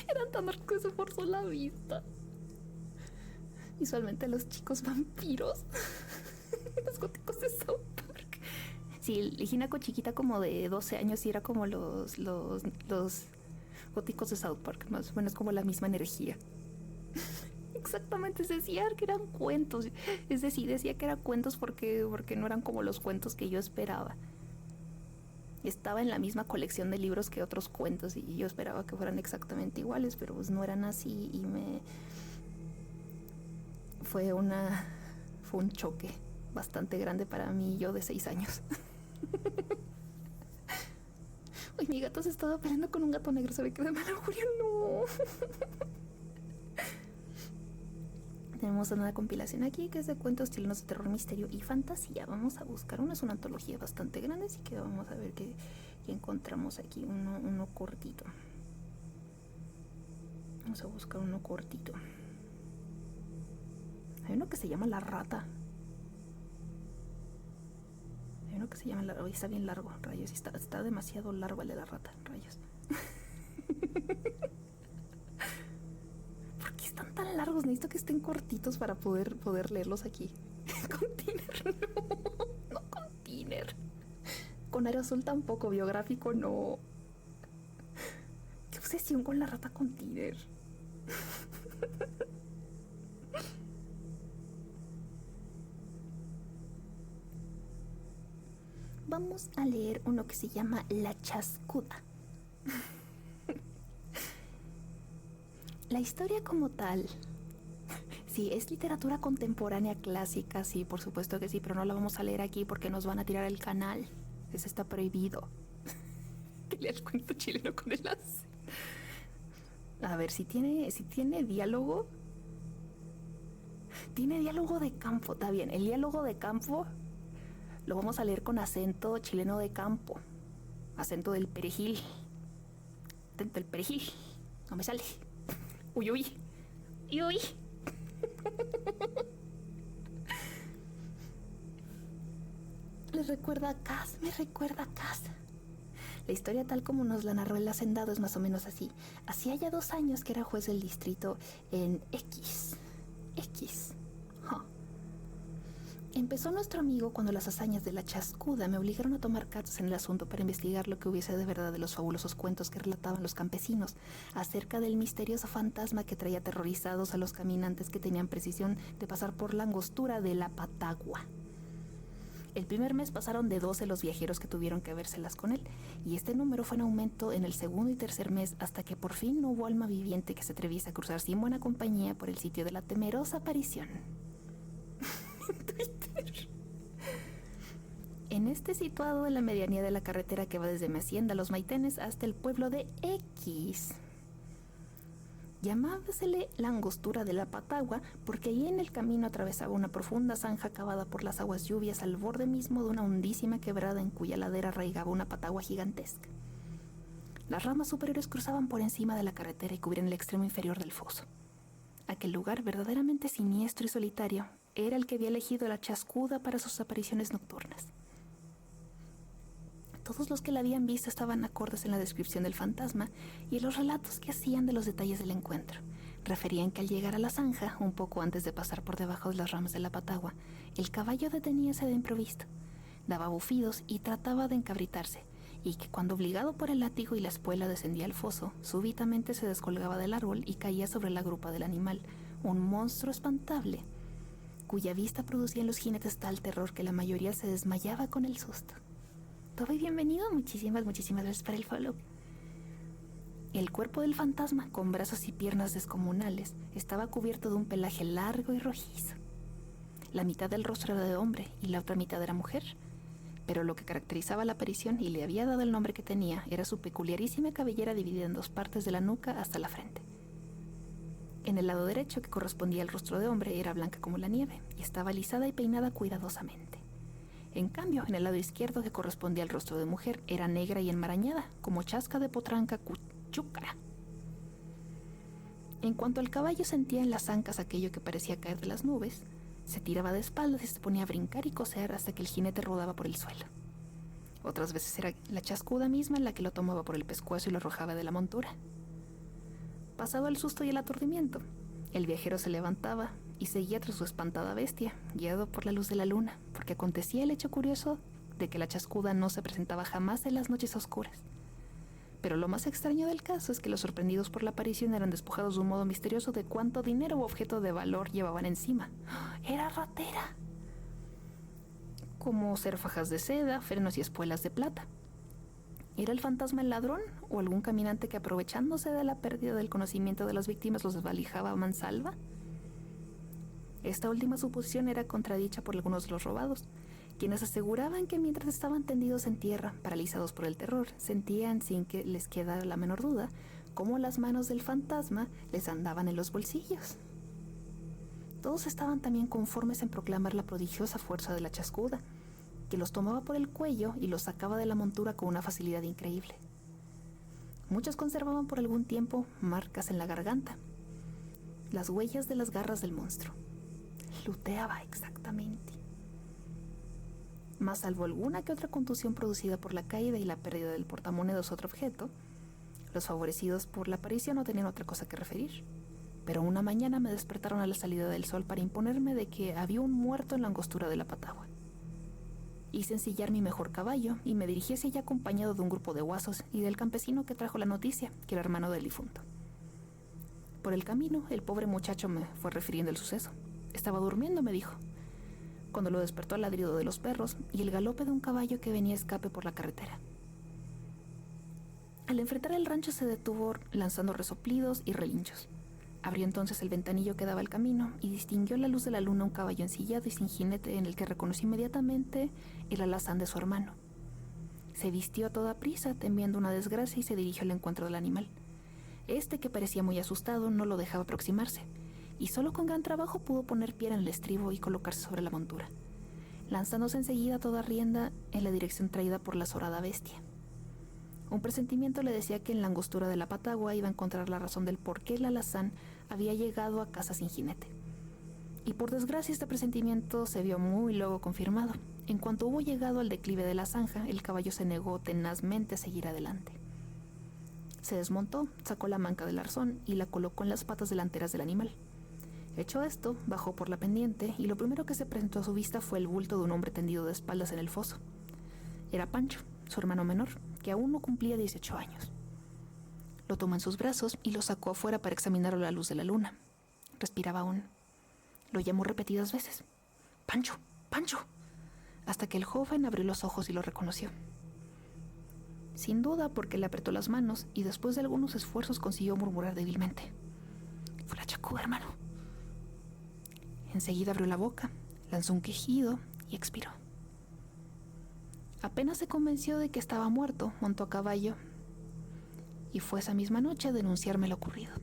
Eran tan ricos que se forzó la vista. Visualmente los chicos vampiros. Los góticos de South Park. Sí, Hinako chiquita como de 12 años y era como los góticos de South Park. Más o menos como la misma energía. Exactamente, decía que eran cuentos. Es decir, decía que eran cuentos porque no eran como los cuentos que yo esperaba. Estaba en la misma colección de libros que otros cuentos y yo esperaba que fueran exactamente iguales, pero pues no eran así y fue un choque bastante grande para mí, yo de 6 años. Uy, mi gato se estaba peleando con un gato negro, ¿sabe qué de mal augurio? No. Tenemos una compilación aquí que es de cuentos chilenos de terror, misterio y fantasía. Vamos a buscar es una antología bastante grande, así que vamos a ver qué encontramos aquí. Uno cortito. Vamos a buscar uno cortito. Hay uno que se llama La Rata. Hay uno que se llama Hoy está bien largo, rayos. Está demasiado largo el de La Rata, rayos. ¿Por qué están tan largos? Necesito que estén cortitos para poder leerlos aquí. Con Tiner, no con Tiner. Con aerosol tampoco, biográfico no. Qué obsesión con La Rata con Tiner. Vamos a leer uno que se llama La Chascuda. La historia como tal, sí, es literatura contemporánea clásica, sí, por supuesto que sí, pero no la vamos a leer aquí porque nos van a tirar el canal. Eso está prohibido. Que lea el cuento chileno con el as. A ver, si tiene diálogo, Tiene diálogo de campo, está bien. El diálogo de campo lo vamos a leer con acento chileno de campo. Acento del perejil. Acento del perejil. No me sale. Uy, uy. Uy, uy. Me recuerda a Cass. La historia tal como nos la narró el hacendado es más o menos así. Hacía ya 2 años que era juez del distrito en X. Huh. Empezó nuestro amigo cuando las hazañas de la chascuda me obligaron a tomar cartas en el asunto para investigar lo que hubiese de verdad de los fabulosos cuentos que relataban los campesinos acerca del misterioso fantasma que traía aterrorizados a los caminantes que tenían precisión de pasar por la angostura de la Patagua. El primer mes pasaron de 12 los viajeros que tuvieron que vérselas con él, y este número fue en aumento en el segundo y tercer mes hasta que por fin no hubo alma viviente que se atreviese a cruzar sin buena compañía por el sitio de la temerosa aparición. Twitter. En este situado en la medianía de la carretera que va desde mi hacienda Los Maitenes hasta el pueblo de X. Llamábasele la angostura de la Patagua porque allí en el camino atravesaba una profunda zanja cavada por las aguas lluvias al borde mismo de una hondísima quebrada en cuya ladera arraigaba una patagua gigantesca. Las ramas superiores cruzaban por encima de la carretera y cubrían el extremo inferior del foso. Aquel lugar verdaderamente siniestro y solitario era el que había elegido la chascuda para sus apariciones nocturnas. Todos los que la habían visto estaban acordes en la descripción del fantasma y en los relatos que hacían de los detalles del encuentro. Referían que al llegar a la zanja, un poco antes de pasar por debajo de las ramas de la patagua, el caballo deteníase de improviso, daba bufidos y trataba de encabritarse, y que cuando obligado por el látigo y la espuela descendía al foso, súbitamente se descolgaba del árbol y caía sobre la grupa del animal, un monstruo espantable, cuya vista producía en los jinetes tal terror que la mayoría se desmayaba con el susto. Todo y bienvenido, muchísimas gracias por el follow. El cuerpo del fantasma, con brazos y piernas descomunales, estaba cubierto de un pelaje largo y rojizo. La mitad del rostro era de hombre y la otra mitad era mujer, pero lo que caracterizaba la aparición y le había dado el nombre que tenía era su peculiarísima cabellera dividida en 2 partes de la nuca hasta la frente. En el lado derecho, que correspondía al rostro de hombre, era blanca como la nieve y estaba alisada y peinada cuidadosamente. En cambio, en el lado izquierdo, que correspondía al rostro de mujer, era negra y enmarañada, como chasca de potranca cuchúcara. En cuanto al caballo sentía en las ancas aquello que parecía caer de las nubes, se tiraba de espaldas y se ponía a brincar y coser hasta que el jinete rodaba por el suelo. Otras veces era la chascuda misma la que lo tomaba por el pescuezo y lo arrojaba de la montura. Pasado el susto y el aturdimiento, el viajero se levantaba y seguía tras su espantada bestia, guiado por la luz de la luna, porque acontecía el hecho curioso de que la chascuda no se presentaba jamás en las noches oscuras. Pero lo más extraño del caso es que los sorprendidos por la aparición eran despojados de un modo misterioso de cuánto dinero u objeto de valor llevaban encima. ¡Era ratera! Como ser fajas de seda, frenos y espuelas de plata. ¿Era el fantasma el ladrón o algún caminante que, aprovechándose de la pérdida del conocimiento de las víctimas, los desvalijaba a mansalva? Esta última suposición era contradicha por algunos de los robados, quienes aseguraban que mientras estaban tendidos en tierra, paralizados por el terror, sentían, sin que les quedara la menor duda, cómo las manos del fantasma les andaban en los bolsillos. Todos estaban también conformes en proclamar la prodigiosa fuerza de la chascuda, que los tomaba por el cuello y los sacaba de la montura con una facilidad increíble. Muchos conservaban por algún tiempo marcas en la garganta, las huellas de las garras del monstruo. Luteaba exactamente. Mas salvo alguna que otra contusión producida por la caída y la pérdida del portamonedas o otro objeto, los favorecidos por la aparición no tenían otra cosa que referir. Pero una mañana me despertaron a la salida del sol para imponerme de que había un muerto en la angostura de la Patagua. Hice ensillar mi mejor caballo y me dirigí hacia allá acompañado de un grupo de guasos y del campesino que trajo la noticia, que era hermano del difunto. Por el camino, el pobre muchacho me fue refiriendo el suceso. Estaba durmiendo, me dijo, cuando lo despertó el ladrido de los perros y el galope de un caballo que venía a escape por la carretera. Al enfrentar el rancho se detuvo lanzando resoplidos y relinchos. Abrió entonces el ventanillo que daba al camino y distinguió a la luz de la luna un caballo ensillado y sin jinete en el que reconocí inmediatamente el alazán de su hermano. Se vistió a toda prisa, temiendo una desgracia, y se dirigió al encuentro del animal. Este, que parecía muy asustado, no lo dejaba aproximarse, y solo con gran trabajo pudo poner pie en el estribo y colocarse sobre la montura, lanzándose enseguida a toda rienda en la dirección traída por la azorada bestia. Un presentimiento le decía que en la angostura de la patagua iba a encontrar la razón del por qué el alazán había llegado a casa sin jinete. Y por desgracia este presentimiento se vio muy luego confirmado. En cuanto hubo llegado al declive de la zanja, el caballo se negó tenazmente a seguir adelante. Se desmontó, sacó la manca del arzón y la colocó en las patas delanteras del animal. Hecho esto, bajó por la pendiente y lo primero que se presentó a su vista fue el bulto de un hombre tendido de espaldas en el foso. Era Pancho, su hermano menor, que aún no cumplía 18 años. Lo tomó en sus brazos y lo sacó afuera para examinarlo a la luz de la luna. Respiraba aún. Lo llamó repetidas veces. ¡Pancho! ¡Pancho! Hasta que el joven abrió los ojos y lo reconoció. Sin duda porque le apretó las manos y después de algunos esfuerzos consiguió murmurar débilmente. Fue la chacuda, hermano. Enseguida abrió la boca, lanzó un quejido y expiró. Apenas se convenció de que estaba muerto, montó a caballo y fue esa misma noche a denunciarme lo ocurrido.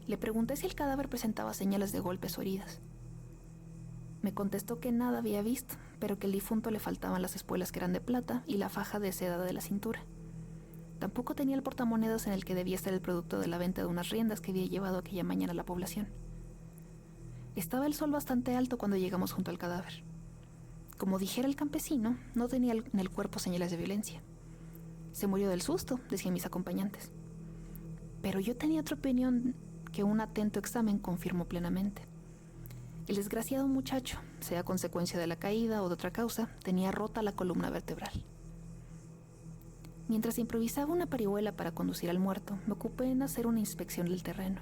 Le pregunté si el cadáver presentaba señales de golpes o heridas. Me contestó que nada había visto, pero que al difunto le faltaban las espuelas que eran de plata y la faja de seda de la cintura. Tampoco tenía el portamonedas en el que debía estar el producto de la venta de unas riendas que había llevado aquella mañana a la población. Estaba el sol bastante alto cuando llegamos junto al cadáver. Como dijera el campesino, no tenía en el cuerpo señales de violencia. Se murió del susto, decían mis acompañantes. Pero yo tenía otra opinión que un atento examen confirmó plenamente. El desgraciado muchacho, sea consecuencia de la caída o de otra causa, tenía rota la columna vertebral. Mientras improvisaba una parihuela para conducir al muerto, me ocupé en hacer una inspección del terreno.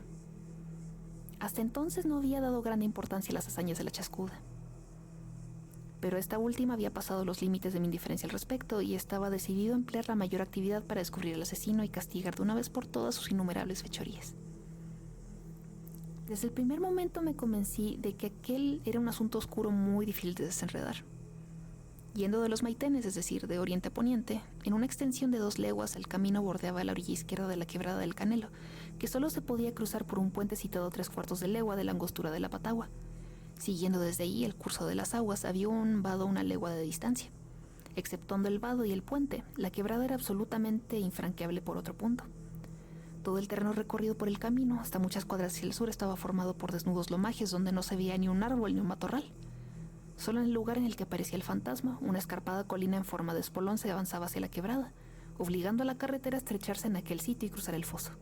Hasta entonces no había dado gran importancia a las hazañas de la chascuda. Pero esta última había pasado los límites de mi indiferencia al respecto y estaba decidido a emplear la mayor actividad para descubrir al asesino y castigar de una vez por todas sus innumerables fechorías. Desde el primer momento me convencí de que aquel era un asunto oscuro muy difícil de desenredar. Yendo de los Maitenes, es decir, de oriente a poniente, en una extensión de 2 leguas el camino bordeaba la orilla izquierda de la quebrada del Canelo, que solo se podía cruzar por un puente situado a 3/4 de legua de la angostura de la Patagua. Siguiendo desde ahí el curso de las aguas, había un vado a 1 legua de distancia. Exceptuando el vado y el puente, la quebrada era absolutamente infranqueable por otro punto. Todo el terreno recorrido por el camino, hasta muchas cuadras hacia el sur, estaba formado por desnudos lomajes donde no se veía ni un árbol ni un matorral. Solo en el lugar en el que aparecía el fantasma, una escarpada colina en forma de espolón se avanzaba hacia la quebrada, obligando a la carretera a estrecharse en aquel sitio y cruzar el foso.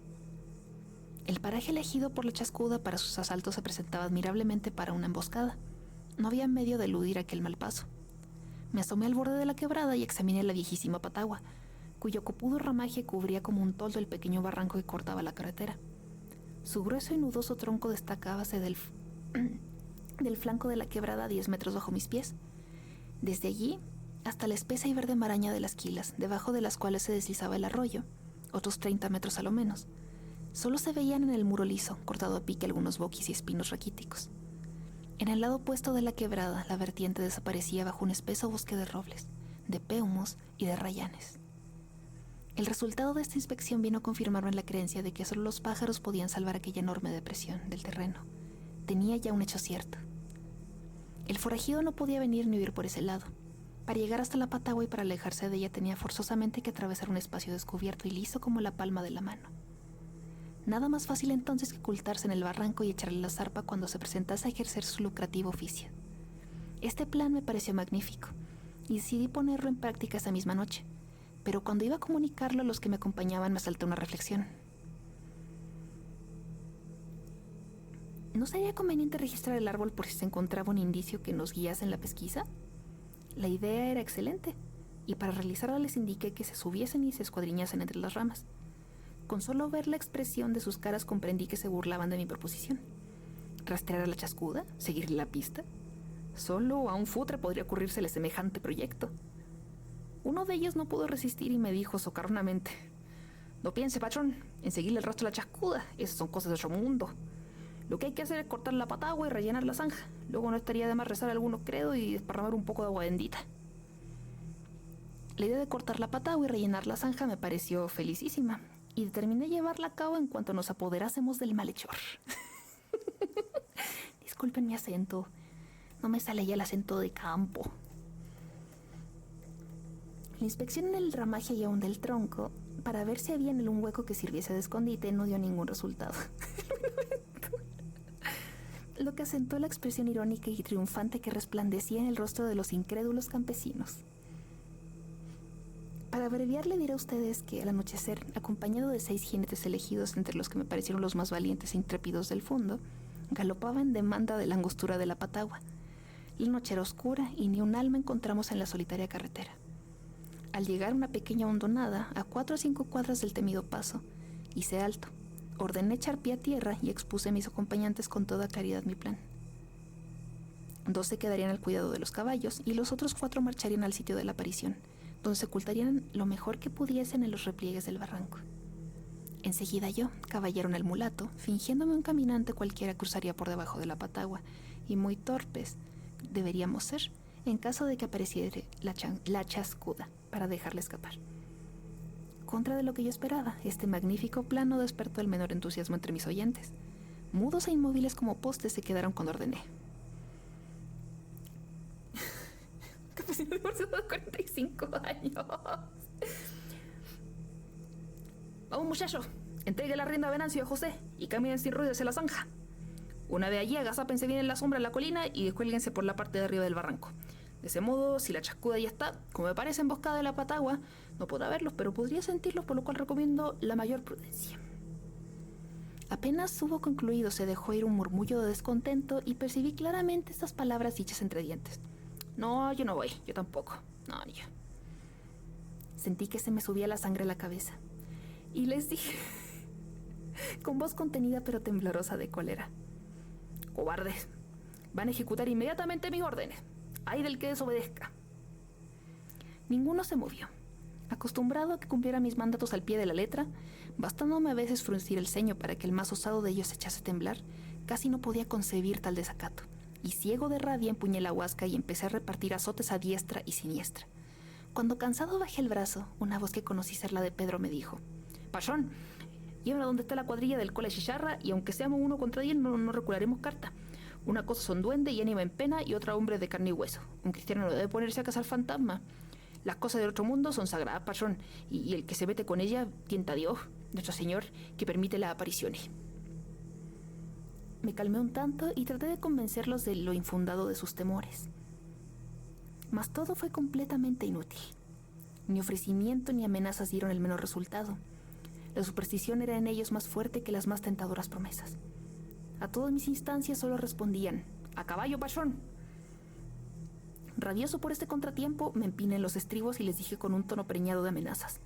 El paraje elegido por la chascuda para sus asaltos se presentaba admirablemente para una emboscada. No había medio de eludir aquel mal paso. Me asomé al borde de la quebrada y examiné la viejísima patagua, cuyo copudo ramaje cubría como un toldo el pequeño barranco que cortaba la carretera. Su grueso y nudoso tronco destacábase del flanco de la quebrada a 10 metros bajo mis pies. Desde allí hasta la espesa y verde maraña de las quilas, debajo de las cuales se deslizaba el arroyo, otros 30 metros a lo menos. Solo se veían en el muro liso, cortado a pique, algunos boquis y espinos raquíticos. En el lado opuesto de la quebrada, la vertiente desaparecía bajo un espeso bosque de robles, de péumos y de rayanes. El resultado de esta inspección vino a confirmarme en la creencia de que solo los pájaros podían salvar aquella enorme depresión del terreno. Tenía ya un hecho cierto. El forajido no podía venir ni huir por ese lado. Para llegar hasta la patagua y para alejarse de ella tenía forzosamente que atravesar un espacio descubierto y liso como la palma de la mano. Nada más fácil entonces que ocultarse en el barranco y echarle la zarpa cuando se presentase a ejercer su lucrativo oficio. Este plan me pareció magnífico y decidí ponerlo en práctica esa misma noche. Pero cuando iba a comunicarlo a los que me acompañaban me saltó una reflexión. ¿No sería conveniente registrar el árbol por si se encontraba un indicio que nos guiase en la pesquisa? La idea era excelente, y para realizarla les indiqué que se subiesen y se escuadriñasen entre las ramas. Con solo ver la expresión de sus caras comprendí que se burlaban de mi proposición. ¿Rastrear a la chascuda? ¿Seguirle la pista? Solo a un futre podría ocurrírsele semejante proyecto. Uno de ellos no pudo resistir y me dijo socarronamente: «No piense, patrón, en seguirle el rastro a la chascuda. Esas son cosas de otro mundo. Lo que hay que hacer es cortar la patagua y rellenar la zanja. Luego no estaría de más rezar algunos credos y desparramar un poco de agua bendita». La idea de cortar la patagua y rellenar la zanja me pareció felicísima, y determiné llevarla a cabo en cuanto nos apoderásemos del malhechor. Disculpen mi acento, no me sale ya el acento de campo. La inspección en el ramaje y aún del tronco, para ver si había en él un hueco que sirviese de escondite, no dio ningún resultado. Lo que asentó la expresión irónica y triunfante que resplandecía en el rostro de los incrédulos campesinos. Para abreviar, le diré a ustedes que al anochecer, acompañado de 6 jinetes elegidos entre los que me parecieron los más valientes e intrépidos del fondo, galopaba en demanda de la angostura de la Patagua. La noche era oscura y ni un alma encontramos en la solitaria carretera. Al llegar a una pequeña hondonada, a 4 o 5 cuadras del temido paso, hice alto. Ordené echar pie a tierra y expuse a mis acompañantes con toda claridad mi plan. 2 se quedarían al cuidado de los caballos y los otros 4 marcharían al sitio de la aparición, donde se ocultarían lo mejor que pudiesen en los repliegues del barranco. Enseguida yo, caballero en el mulato, fingiéndome un caminante cualquiera, cruzaría por debajo de la Patagua, y muy torpes deberíamos ser en caso de que apareciera la chascuda para dejarla escapar. Contra de lo que yo esperaba, este magnífico plan no despertó el menor entusiasmo entre mis oyentes. Mudos e inmóviles como postes se quedaron cuando ordené. Campesino divorciado de 45 años. Vamos, muchachos, entregue la rienda a Venancio y a José y caminen sin ruido hacia la zanja. Una vez allí, agazápense bien en la sombra de la colina y descuélguense por la parte de arriba del barranco. De ese modo, si la chascuda ya está, como me parece emboscada de la Patagua, no podrá verlos, pero podría sentirlos, por lo cual recomiendo la mayor prudencia. Apenas hubo concluido, se dejó ir un murmullo de descontento y percibí claramente estas palabras dichas entre dientes. No, yo no voy, yo tampoco. No, ni yo. Sentí que se me subía la sangre a la cabeza. Y les dije, con voz contenida pero temblorosa de cólera: cobardes, van a ejecutar inmediatamente mis órdenes. ¡Ay del que desobedezca! Ninguno se movió. Acostumbrado a que cumpliera mis mandatos al pie de la letra, bastándome a veces fruncir el ceño para que el más osado de ellos se echase a temblar, casi no podía concebir tal desacato, y ciego de rabia empuñé la huasca y empecé a repartir azotes a diestra y siniestra. Cuando cansado bajé el brazo, una voz que conocí ser la de Pedro me dijo: «Pachón, llévenme a donde está la cuadrilla del cole Chicharra y aunque seamos 1 contra 10 no recularemos carta. Una cosa son duende y ánima en pena y otra hombre de carne y hueso. Un cristiano no debe ponerse a cazar fantasmas. Las cosas del otro mundo son sagradas, patrón, y el que se mete con ella tienta a Dios, nuestro Señor, que permite las apariciones». Me calmé un tanto y traté de convencerlos de lo infundado de sus temores. Mas todo fue completamente inútil. Ni ofrecimiento ni amenazas dieron el menor resultado. La superstición era en ellos más fuerte que las más tentadoras promesas. A todas mis instancias solo respondían: «¡A caballo, patrón!». Rabioso por este contratiempo, me empiné en los estribos y les dije con un tono preñado de amenazas: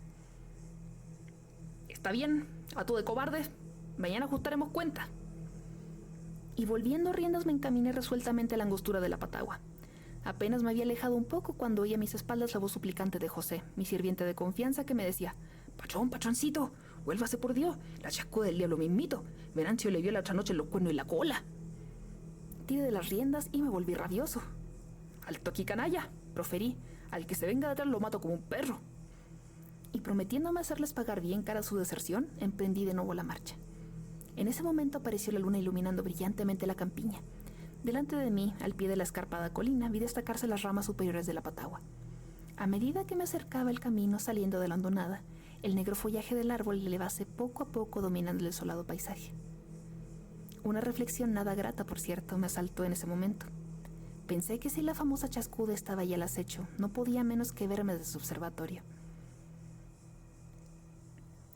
«Está bien, a tú de cobardes, mañana ajustaremos cuenta». Y volviendo riendas me encaminé resueltamente a la angostura de la Patagua. Apenas me había alejado un poco cuando oí a mis espaldas la voz suplicante de José, mi sirviente de confianza, que me decía: «Patrón, patroncito, vuélvase por Dios, la chascuda del diablo mismito. Venancio le vio la otra noche en los cuernos y la cola». Tiré de las riendas y me volví rabioso. «Alto aquí, canalla», proferí, «al que se venga de atrás lo mato como un perro». Y prometiéndome hacerles pagar bien cara su deserción, emprendí de nuevo la marcha. En ese momento apareció la luna iluminando brillantemente la campiña. Delante de mí, al pie de la escarpada colina, vi destacarse las ramas superiores de la Patagua. A medida que me acercaba el camino saliendo de la hondonada, el negro follaje del árbol elevase poco a poco dominando el desolado paisaje. Una reflexión nada grata, por cierto, me asaltó en ese momento. Pensé que si la famosa chascuda estaba ya al acecho, no podía menos que verme desde su observatorio.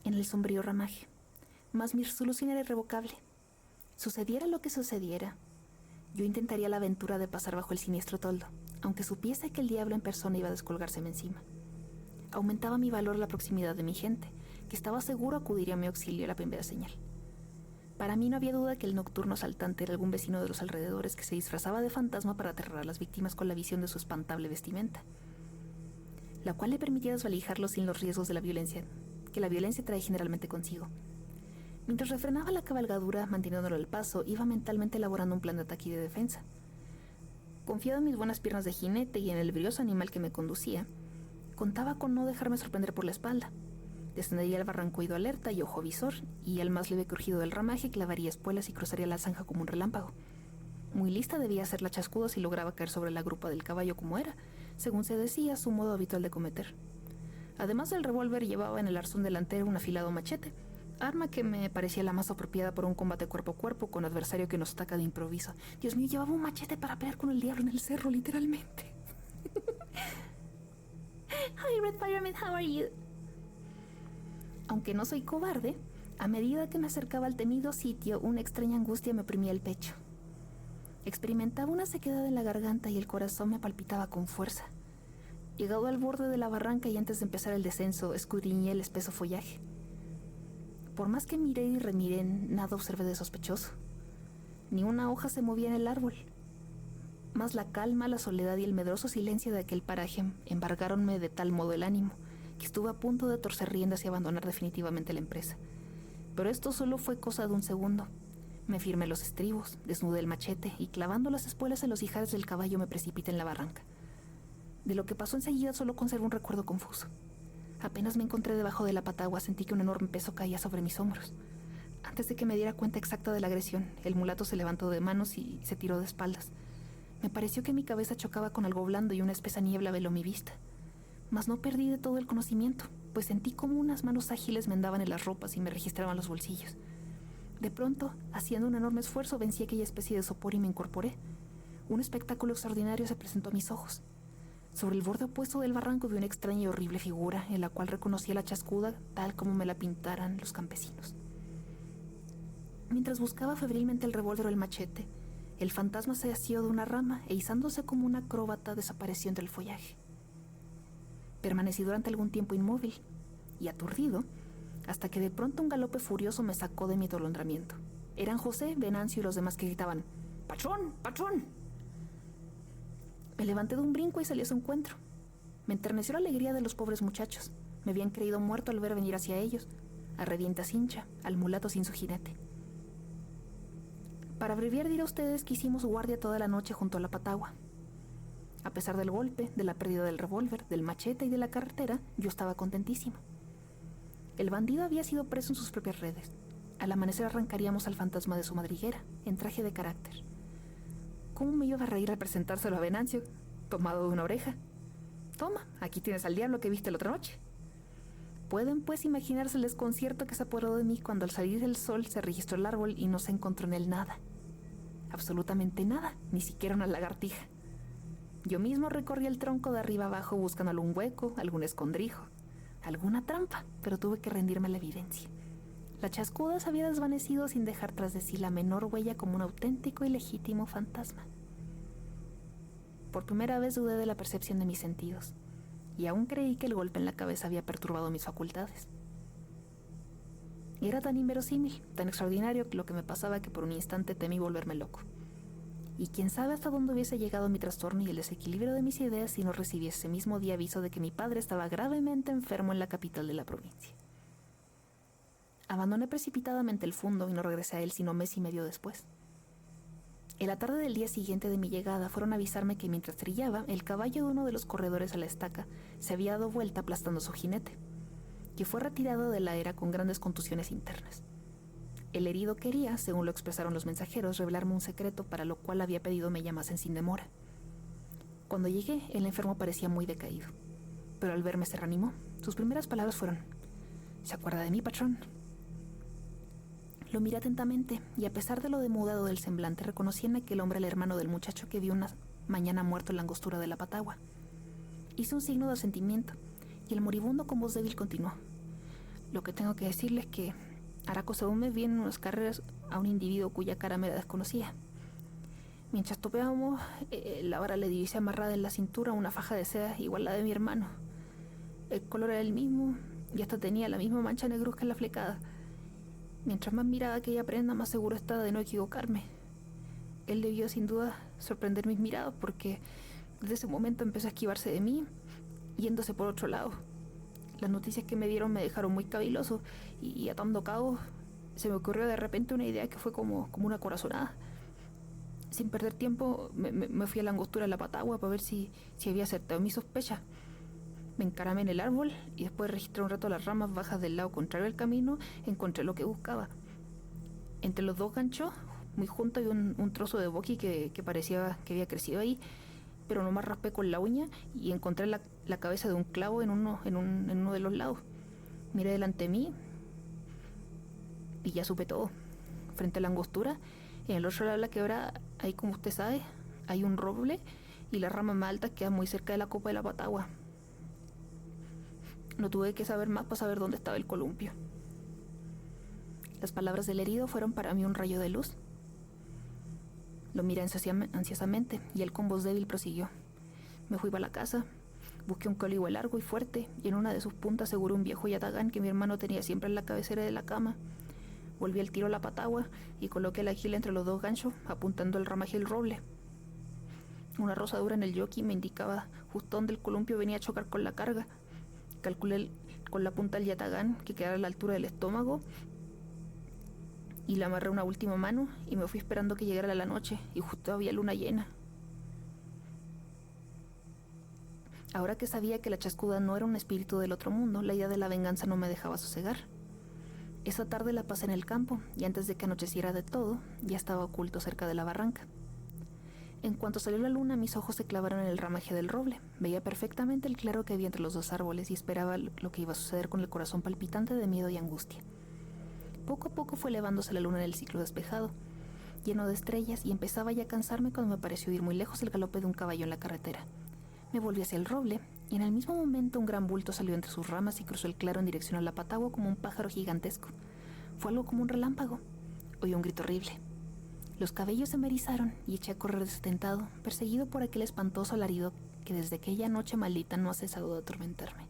En el sombrío ramaje. Mas mi solución era irrevocable. Sucediera lo que sucediera, yo intentaría la aventura de pasar bajo el siniestro toldo, aunque supiese que el diablo en persona iba a descolgárseme encima. Aumentaba mi valor la proximidad de mi gente, que estaba seguro acudiría a mi auxilio a la primera señal. Para mí no había duda que el nocturno saltante era algún vecino de los alrededores que se disfrazaba de fantasma para aterrar a las víctimas con la visión de su espantable vestimenta, la cual le permitía desvalijarlo sin los riesgos de la violencia, que la violencia trae generalmente consigo. Mientras refrenaba la cabalgadura, manteniéndolo al paso, iba mentalmente elaborando un plan de ataque y de defensa. Confiado en mis buenas piernas de jinete y en el brioso animal que me conducía, contaba con no dejarme sorprender por la espalda. Descendería el barranco ido alerta y ojo visor, y al más leve crujido del ramaje clavaría espuelas y cruzaría la zanja como un relámpago. Muy lista debía ser la chascuda si lograba caer sobre la grupa del caballo como era, según se decía, su modo habitual de cometer. Además del revólver, llevaba en el arzón delantero un afilado machete, arma que me parecía la más apropiada para un combate cuerpo a cuerpo con adversario que nos ataca de improviso. Dios mío, llevaba un machete para pelear con el diablo en el cerro, literalmente. Hi, Red Pyramid, how are you? Aunque no soy cobarde, a medida que me acercaba al temido sitio, una extraña angustia me oprimía el pecho. Experimentaba una sequedad en la garganta y el corazón me palpitaba con fuerza. Llegado al borde de la barranca y antes de empezar el descenso, escudriñé el espeso follaje. Por más que miré y remiré, nada observé de sospechoso. Ni una hoja se movía en el árbol. Más la calma, la soledad y el medroso silencio de aquel paraje embargáronme de tal modo el ánimo, que estuve a punto de torcer riendas y abandonar definitivamente la empresa. Pero esto solo fue cosa de un segundo. Me firmé los estribos, desnudé el machete y clavando las espuelas en los ijares del caballo me precipité en la barranca. De lo que pasó enseguida solo conservo un recuerdo confuso. Apenas me encontré debajo de la patagua sentí que un enorme peso caía sobre mis hombros. Antes de que me diera cuenta exacta de la agresión, el mulato se levantó de manos y se tiró de espaldas. Me pareció que mi cabeza chocaba con algo blando y una espesa niebla veló mi vista. Mas no perdí de todo el conocimiento, pues sentí como unas manos ágiles me andaban en las ropas y me registraban los bolsillos. De pronto, haciendo un enorme esfuerzo, vencí aquella especie de sopor y me incorporé. Un espectáculo extraordinario se presentó a mis ojos. Sobre el borde opuesto del barranco vi una extraña y horrible figura, en la cual reconocí a la chascuda tal como me la pintaran los campesinos. Mientras buscaba febrilmente el revólver o el machete, el fantasma se asió de una rama e izándose como una acróbata desapareció entre el follaje. Permanecí durante algún tiempo inmóvil y aturdido, hasta que de pronto un galope furioso me sacó de mi atolondramiento. Eran José, Venancio y los demás que gritaban: ¡Patrón! ¡Patrón! Me levanté de un brinco y salí a su encuentro. Me enterneció la alegría de los pobres muchachos. Me habían creído muerto al ver venir hacia ellos, a revienta cincha, al mulato sin su jinete. Para abreviar diré a ustedes que hicimos guardia toda la noche junto a la patagua. A pesar del golpe, de la pérdida del revólver, del machete y de la carretera, yo estaba contentísimo. El bandido había sido preso en sus propias redes. Al amanecer arrancaríamos al fantasma de su madriguera, en traje de carácter. ¿Cómo me iba a reír al presentárselo a Venancio, tomado de una oreja? Toma, aquí tienes al diablo que viste la otra noche. Pueden pues imaginarse el desconcierto que se apoderó de mí cuando al salir el sol se registró el árbol y no se encontró en él nada. Absolutamente nada, ni siquiera una lagartija. Yo mismo recorrí el tronco de arriba abajo buscando algún hueco, algún escondrijo, alguna trampa, pero tuve que rendirme a la evidencia. La chascuda se había desvanecido sin dejar tras de sí la menor huella como un auténtico y legítimo fantasma. Por primera vez dudé de la percepción de mis sentidos, y aún creí que el golpe en la cabeza había perturbado mis facultades. Era tan inverosímil, tan extraordinario lo que me pasaba que por un instante temí volverme loco. Y quién sabe hasta dónde hubiese llegado mi trastorno y el desequilibrio de mis ideas si no recibiese ese mismo día aviso de que mi padre estaba gravemente enfermo en la capital de la provincia. Abandoné precipitadamente el fundo y no regresé a él sino mes y medio después. En la tarde del día siguiente de mi llegada fueron a avisarme que mientras trillaba, el caballo de uno de los corredores a la estaca se había dado vuelta aplastando su jinete, que fue retirado de la era con grandes contusiones internas. El herido quería, según lo expresaron los mensajeros, revelarme un secreto para lo cual había pedido me llamasen sin demora. Cuando llegué, el enfermo parecía muy decaído, pero al verme se reanimó. Sus primeras palabras fueron: ¿se acuerda de mí, patrón? Lo miré atentamente y a pesar de lo demudado del semblante reconocí en aquel hombre al hermano del muchacho que vi una mañana muerto en la angostura de la patagua. Hice un signo de asentimiento y el moribundo con voz débil continuó: lo que tengo que decirle es que Araco según me vi en unas carreras a un individuo cuya cara me la desconocía. Mientras topeábamos, la vara le divisé amarrada en la cintura una faja de seda igual a la de mi hermano. El color era el mismo y hasta tenía la misma mancha negruzca en la flecada. Mientras más miraba aquella prenda, más seguro estaba de no equivocarme. Él debió sin duda sorprender mis miradas porque desde ese momento empezó a esquivarse de mí, yéndose por otro lado. Las noticias que me dieron me dejaron muy caviloso y atando cabos se me ocurrió de repente una idea que fue como una corazonada. Sin perder tiempo me fui a la angostura de la patagua para ver si había acertado mi sospecha. Me encaramé en el árbol y después de registrar un rato las ramas bajas del lado contrario del camino, encontré lo que buscaba. Entre los dos ganchos, muy junto, había un trozo de boqui que parecía que había crecido ahí, pero nomás raspé con la uña y encontré la cabeza de un clavo en uno de los lados. Miré delante de mí y ya supe todo. Frente a la angostura, en el otro lado de la quebrada, ahí como usted sabe, hay un roble y la rama más alta queda muy cerca de la copa de la patagua. No tuve que saber más para saber dónde estaba el columpio. Las palabras del herido fueron para mí un rayo de luz. Lo miré ansiosamente y él con voz débil prosiguió. Me fui para la casa, busqué un coligüe largo y fuerte y en una de sus puntas aseguré un viejo yatagán que mi hermano tenía siempre en la cabecera de la cama. Volví al tiro a la patagua y coloqué la gila entre los dos ganchos, apuntando el ramaje del roble. Una rosadura en el yoki me indicaba justo donde el columpio venía a chocar con la carga. Calculé con la punta del yatagán que quedara a la altura del estómago y le amarré una última mano y me fui esperando que llegara la noche y justo había luna llena. Ahora que sabía que la chascuda no era un espíritu del otro mundo, la idea de la venganza no me dejaba sosegar. Esa tarde la pasé en el campo y antes de que anocheciera de todo, ya estaba oculto cerca de la barranca. En cuanto salió la luna, mis ojos se clavaron en el ramaje del roble. Veía perfectamente el claro que había entre los dos árboles y esperaba lo que iba a suceder con el corazón palpitante de miedo y angustia. Poco a poco fue elevándose la luna en el ciclo despejado, lleno de estrellas, y empezaba ya a cansarme cuando me pareció oír muy lejos el galope de un caballo en la carretera. Me volví hacia el roble, y en el mismo momento un gran bulto salió entre sus ramas y cruzó el claro en dirección a la patagua como un pájaro gigantesco. Fue algo como un relámpago. Oí un grito horrible. Los cabellos se me erizaron y eché a correr desatentado, perseguido por aquel espantoso alarido que desde aquella noche maldita no ha cesado de atormentarme.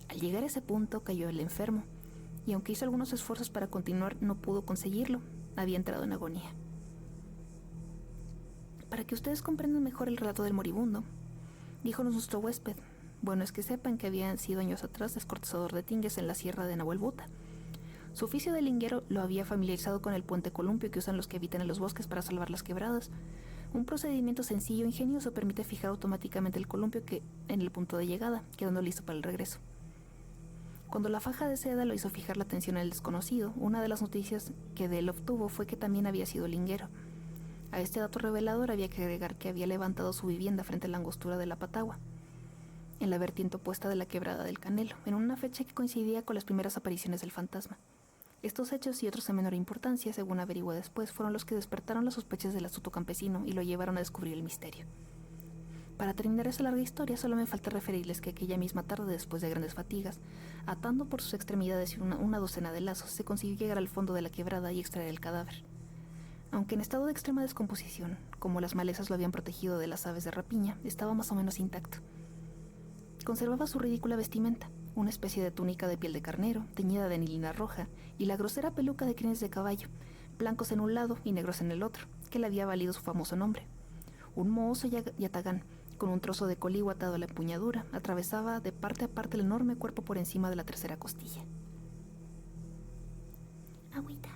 Al llegar a ese punto cayó el enfermo, y aunque hizo algunos esfuerzos para continuar, no pudo conseguirlo. Había entrado en agonía. Para que ustedes comprendan mejor el relato del moribundo, díjonos nuestro huésped, bueno es que sepan que había sido años atrás descortezador de tingues en la sierra de Nahuelbuta. Su oficio de linguero lo había familiarizado con el puente columpio que usan los que habitan en los bosques para salvar las quebradas. Un procedimiento sencillo e ingenioso permite fijar automáticamente el columpio en el punto de llegada, quedando listo para el regreso. Cuando la faja de seda lo hizo fijar la atención al desconocido, una de las noticias que de él obtuvo fue que también había sido linguero. A este dato revelador había que agregar que había levantado su vivienda frente a la angostura de la patagua, en la vertiente opuesta de la quebrada del Canelo, en una fecha que coincidía con las primeras apariciones del fantasma. Estos hechos y otros de menor importancia, según averigué después, fueron los que despertaron las sospechas del astuto campesino y lo llevaron a descubrir el misterio. Para terminar esa larga historia, solo me falta referirles que aquella misma tarde, después de grandes fatigas, atando por sus extremidades una docena de lazos, se consiguió llegar al fondo de la quebrada y extraer el cadáver. Aunque en estado de extrema descomposición, como las malezas lo habían protegido de las aves de rapiña, estaba más o menos intacto. Conservaba su ridícula vestimenta, una especie de túnica de piel de carnero, teñida de anilina roja, y la grosera peluca de crines de caballo, blancos en un lado y negros en el otro, que le había valido su famoso nombre. Un mohoso yatagán, con un trozo de coligüe atado a la empuñadura, atravesaba de parte a parte el enorme cuerpo por encima de la tercera costilla. Agüita.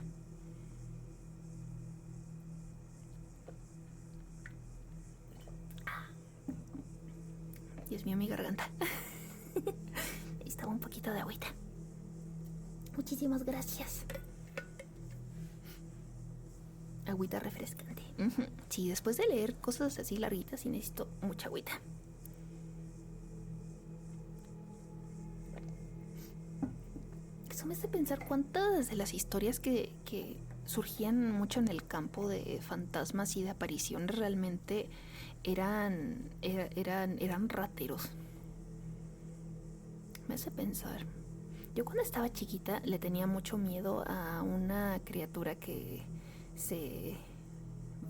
Dios mío, mi garganta. Estaba un poquito de agüita. Muchísimas gracias. Agüita refrescante. Sí, después de leer cosas así larguitas, sí necesito mucha agüita. Eso me hace pensar cuántas de las historias que surgían mucho en el campo de fantasmas y de apariciones realmente eran rateros. Me hace pensar. Yo cuando estaba chiquita le tenía mucho miedo a una criatura que se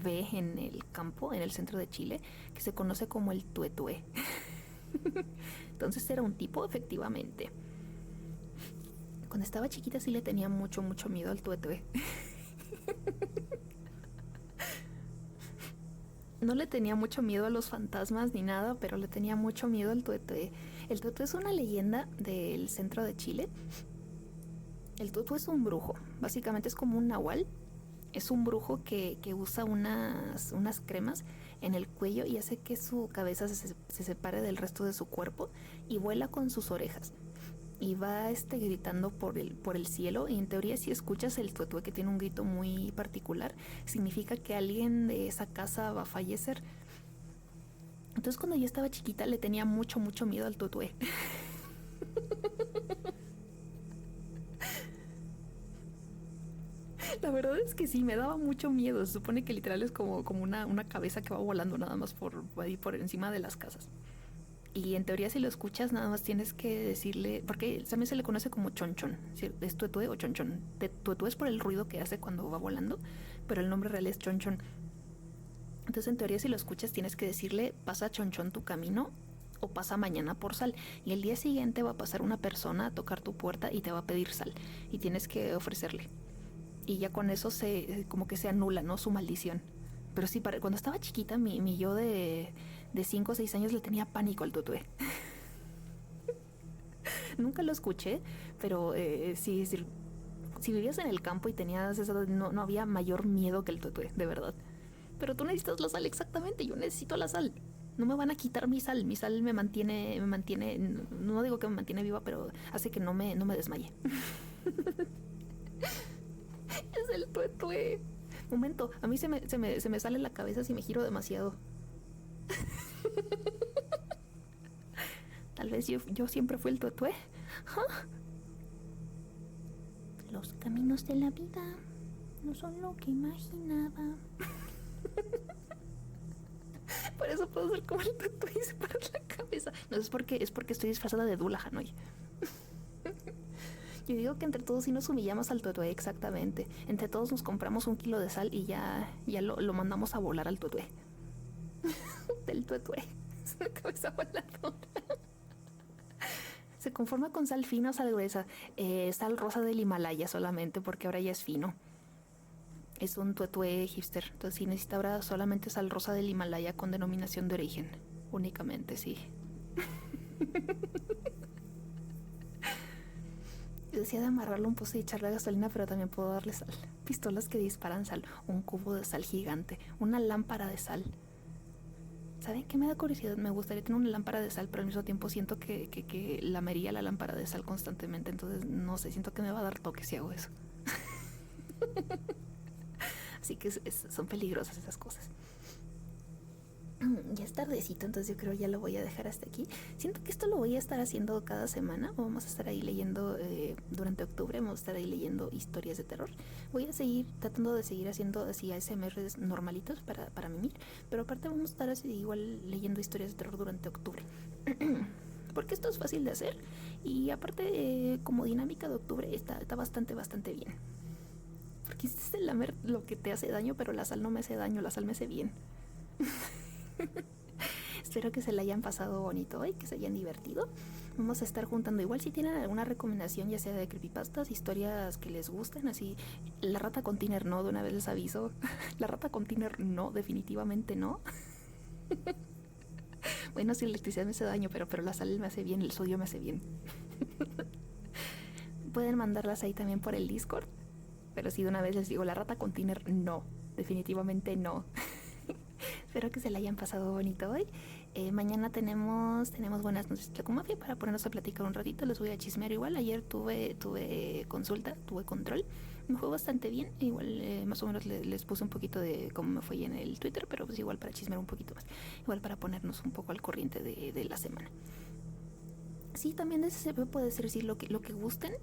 ve en el campo, en el centro de Chile, que se conoce como el tuetué. Entonces era un tipo, efectivamente. Cuando estaba chiquita sí le tenía mucho miedo al tuetué. No le tenía mucho miedo a los fantasmas ni nada, pero le tenía mucho miedo al tuetué. El tuetué es una leyenda del centro de Chile. El tuetué es un brujo. Básicamente es como un nahual. Es un brujo que usa unas cremas en el cuello y hace que su cabeza se separe del resto de su cuerpo y vuela con sus orejas. Y va gritando por el cielo. Y en teoría, si escuchas el tuetué, que tiene un grito muy particular, significa que alguien de esa casa va a fallecer. Entonces, cuando yo estaba chiquita, le tenía mucho, mucho miedo al tuetué. La verdad es que sí, me daba mucho miedo. Se supone que literal es como una cabeza que va volando nada más ahí por encima de las casas. Y en teoría, si lo escuchas, nada más tienes que decirle, porque también se le conoce como chonchón, ¿sí? Es tuetué o chonchón. Tuetué es por el ruido que hace cuando va volando, pero el nombre real es chonchón. Entonces, en teoría, si lo escuchas, tienes que decirle, pasa chonchón tu camino o pasa mañana por sal. Y el día siguiente va a pasar una persona a tocar tu puerta y te va a pedir sal. Y tienes que ofrecerle. Y ya con eso como que se anula, ¿no? Su maldición. Pero sí, cuando estaba chiquita, mi yo de 5 o 6 años le tenía pánico al tuetué. Nunca lo escuché, pero sí, si vivías en el campo y tenías eso, no había mayor miedo que el tuetué, de verdad. Pero tú necesitas la sal, exactamente, yo necesito la sal. No me van a quitar mi sal me mantiene, no digo que me mantiene viva, pero hace que no me desmaye. Es el tuetué. Momento, a mí se me sale la cabeza si me giro demasiado. Tal vez yo siempre fui el tuetué. ¿Ah? Los caminos de la vida no son lo que imaginaba. Por eso puedo ser como el tuetué y separar la cabeza. No, es porque estoy disfrazada de Dula Hanoi. Yo digo que entre todos sí nos humillamos al tuetué, exactamente. Entre todos nos compramos 1 kilo de sal y ya lo mandamos a volar al tuetué. Del tuetué. Es una cabeza voladora. Se conforma con sal fina o sal gruesa. Sal rosa del Himalaya solamente, porque ahora ya es fino. Es un tuetué hipster. Entonces sí necesita ahora solamente sal rosa del Himalaya con denominación de origen. Únicamente, sí. Yo decía de amarrarlo a un poste y echarle gasolina, pero también puedo darle sal. Pistolas que disparan sal, un cubo de sal gigante, una lámpara de sal. ¿Saben qué me da curiosidad? Me gustaría tener una lámpara de sal, pero al mismo tiempo siento que lamería la lámpara de sal constantemente. Entonces, no sé, siento que me va a dar toque si hago eso. Así que son peligrosas esas cosas. Ya es tardecito, entonces yo creo ya lo voy a dejar hasta aquí. Siento que esto lo voy a estar haciendo cada semana. Vamos a estar ahí leyendo durante octubre, vamos a estar ahí leyendo historias de terror. Voy a seguir tratando de seguir haciendo así ASMRs normalitos para mimir, pero aparte vamos a estar así igual leyendo historias de terror durante octubre. Porque esto es fácil de hacer y aparte como dinámica de octubre está bastante bien. Porque es el lamer lo que te hace daño, pero la sal no me hace daño, la sal me hace bien. Espero que se la hayan pasado bonito hoy, que se hayan divertido. Vamos a estar juntando, igual si tienen alguna recomendación, ya sea de creepypastas, historias que les gusten, así. La rata con tiner no, de una vez les aviso. La rata con tiner no, definitivamente no. Bueno, si la electricidad me hace daño, pero la sal me hace bien, el sodio me hace bien. Pueden mandarlas ahí también por el Discord, pero sí, de una vez les digo, la rata con tiner no, definitivamente no. Espero que se la hayan pasado bonito hoy. Mañana tenemos buenas noticias de Tlakumafia para ponernos a platicar un ratito. Les voy a chismear igual. Ayer tuve consulta, tuve control. Me fue bastante bien. Igual más o menos les puse un poquito de cómo me fue en el Twitter, pero pues igual para chismear un poquito más. Igual para ponernos un poco al corriente de la semana. Sí, también de ese puede decir lo que gusten,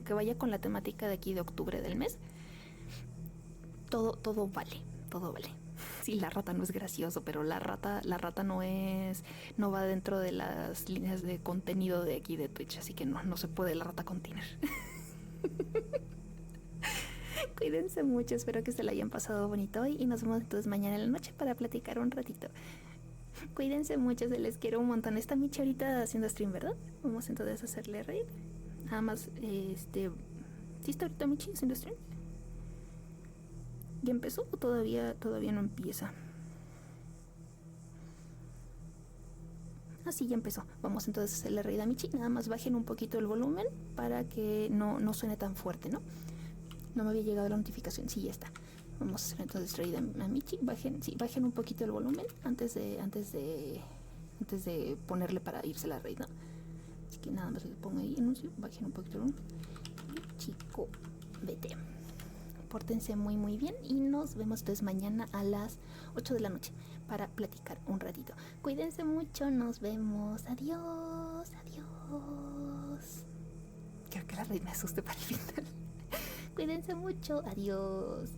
que vaya con la temática de aquí de octubre del mes. Todo vale. Sí, la rata no es gracioso, pero la rata no va dentro de las líneas de contenido de aquí de Twitch, así que no se puede la rata con tiner. Cuídense mucho, espero que se la hayan pasado bonito hoy y nos vemos entonces mañana en la noche para platicar un ratito. Cuídense mucho, se les quiero un montón. Está Michi ahorita haciendo stream, ¿verdad? Vamos entonces a hacerle reír. Nada más, ¿sí está ahorita Michi haciendo stream? ¿Ya empezó o todavía no empieza? Ah, sí, ya empezó. Vamos entonces a hacerle reír a Michi. Nada más bajen un poquito el volumen para que no suene tan fuerte, ¿no? No me había llegado la notificación. Sí, ya está. Vamos a hacer entonces raid a Michi. Bajen un poquito el volumen antes de ponerle para irse la raid, ¿no? Así que nada más le pongo ahí anuncio, bajen un poquito el volumen. Chico, vete. Pórtense muy muy bien y nos vemos entonces mañana a las 8 de la noche para platicar un ratito. Cuídense mucho, nos vemos. Adiós, adiós. Creo que la raid me asuste para el final. Cuídense mucho, adiós.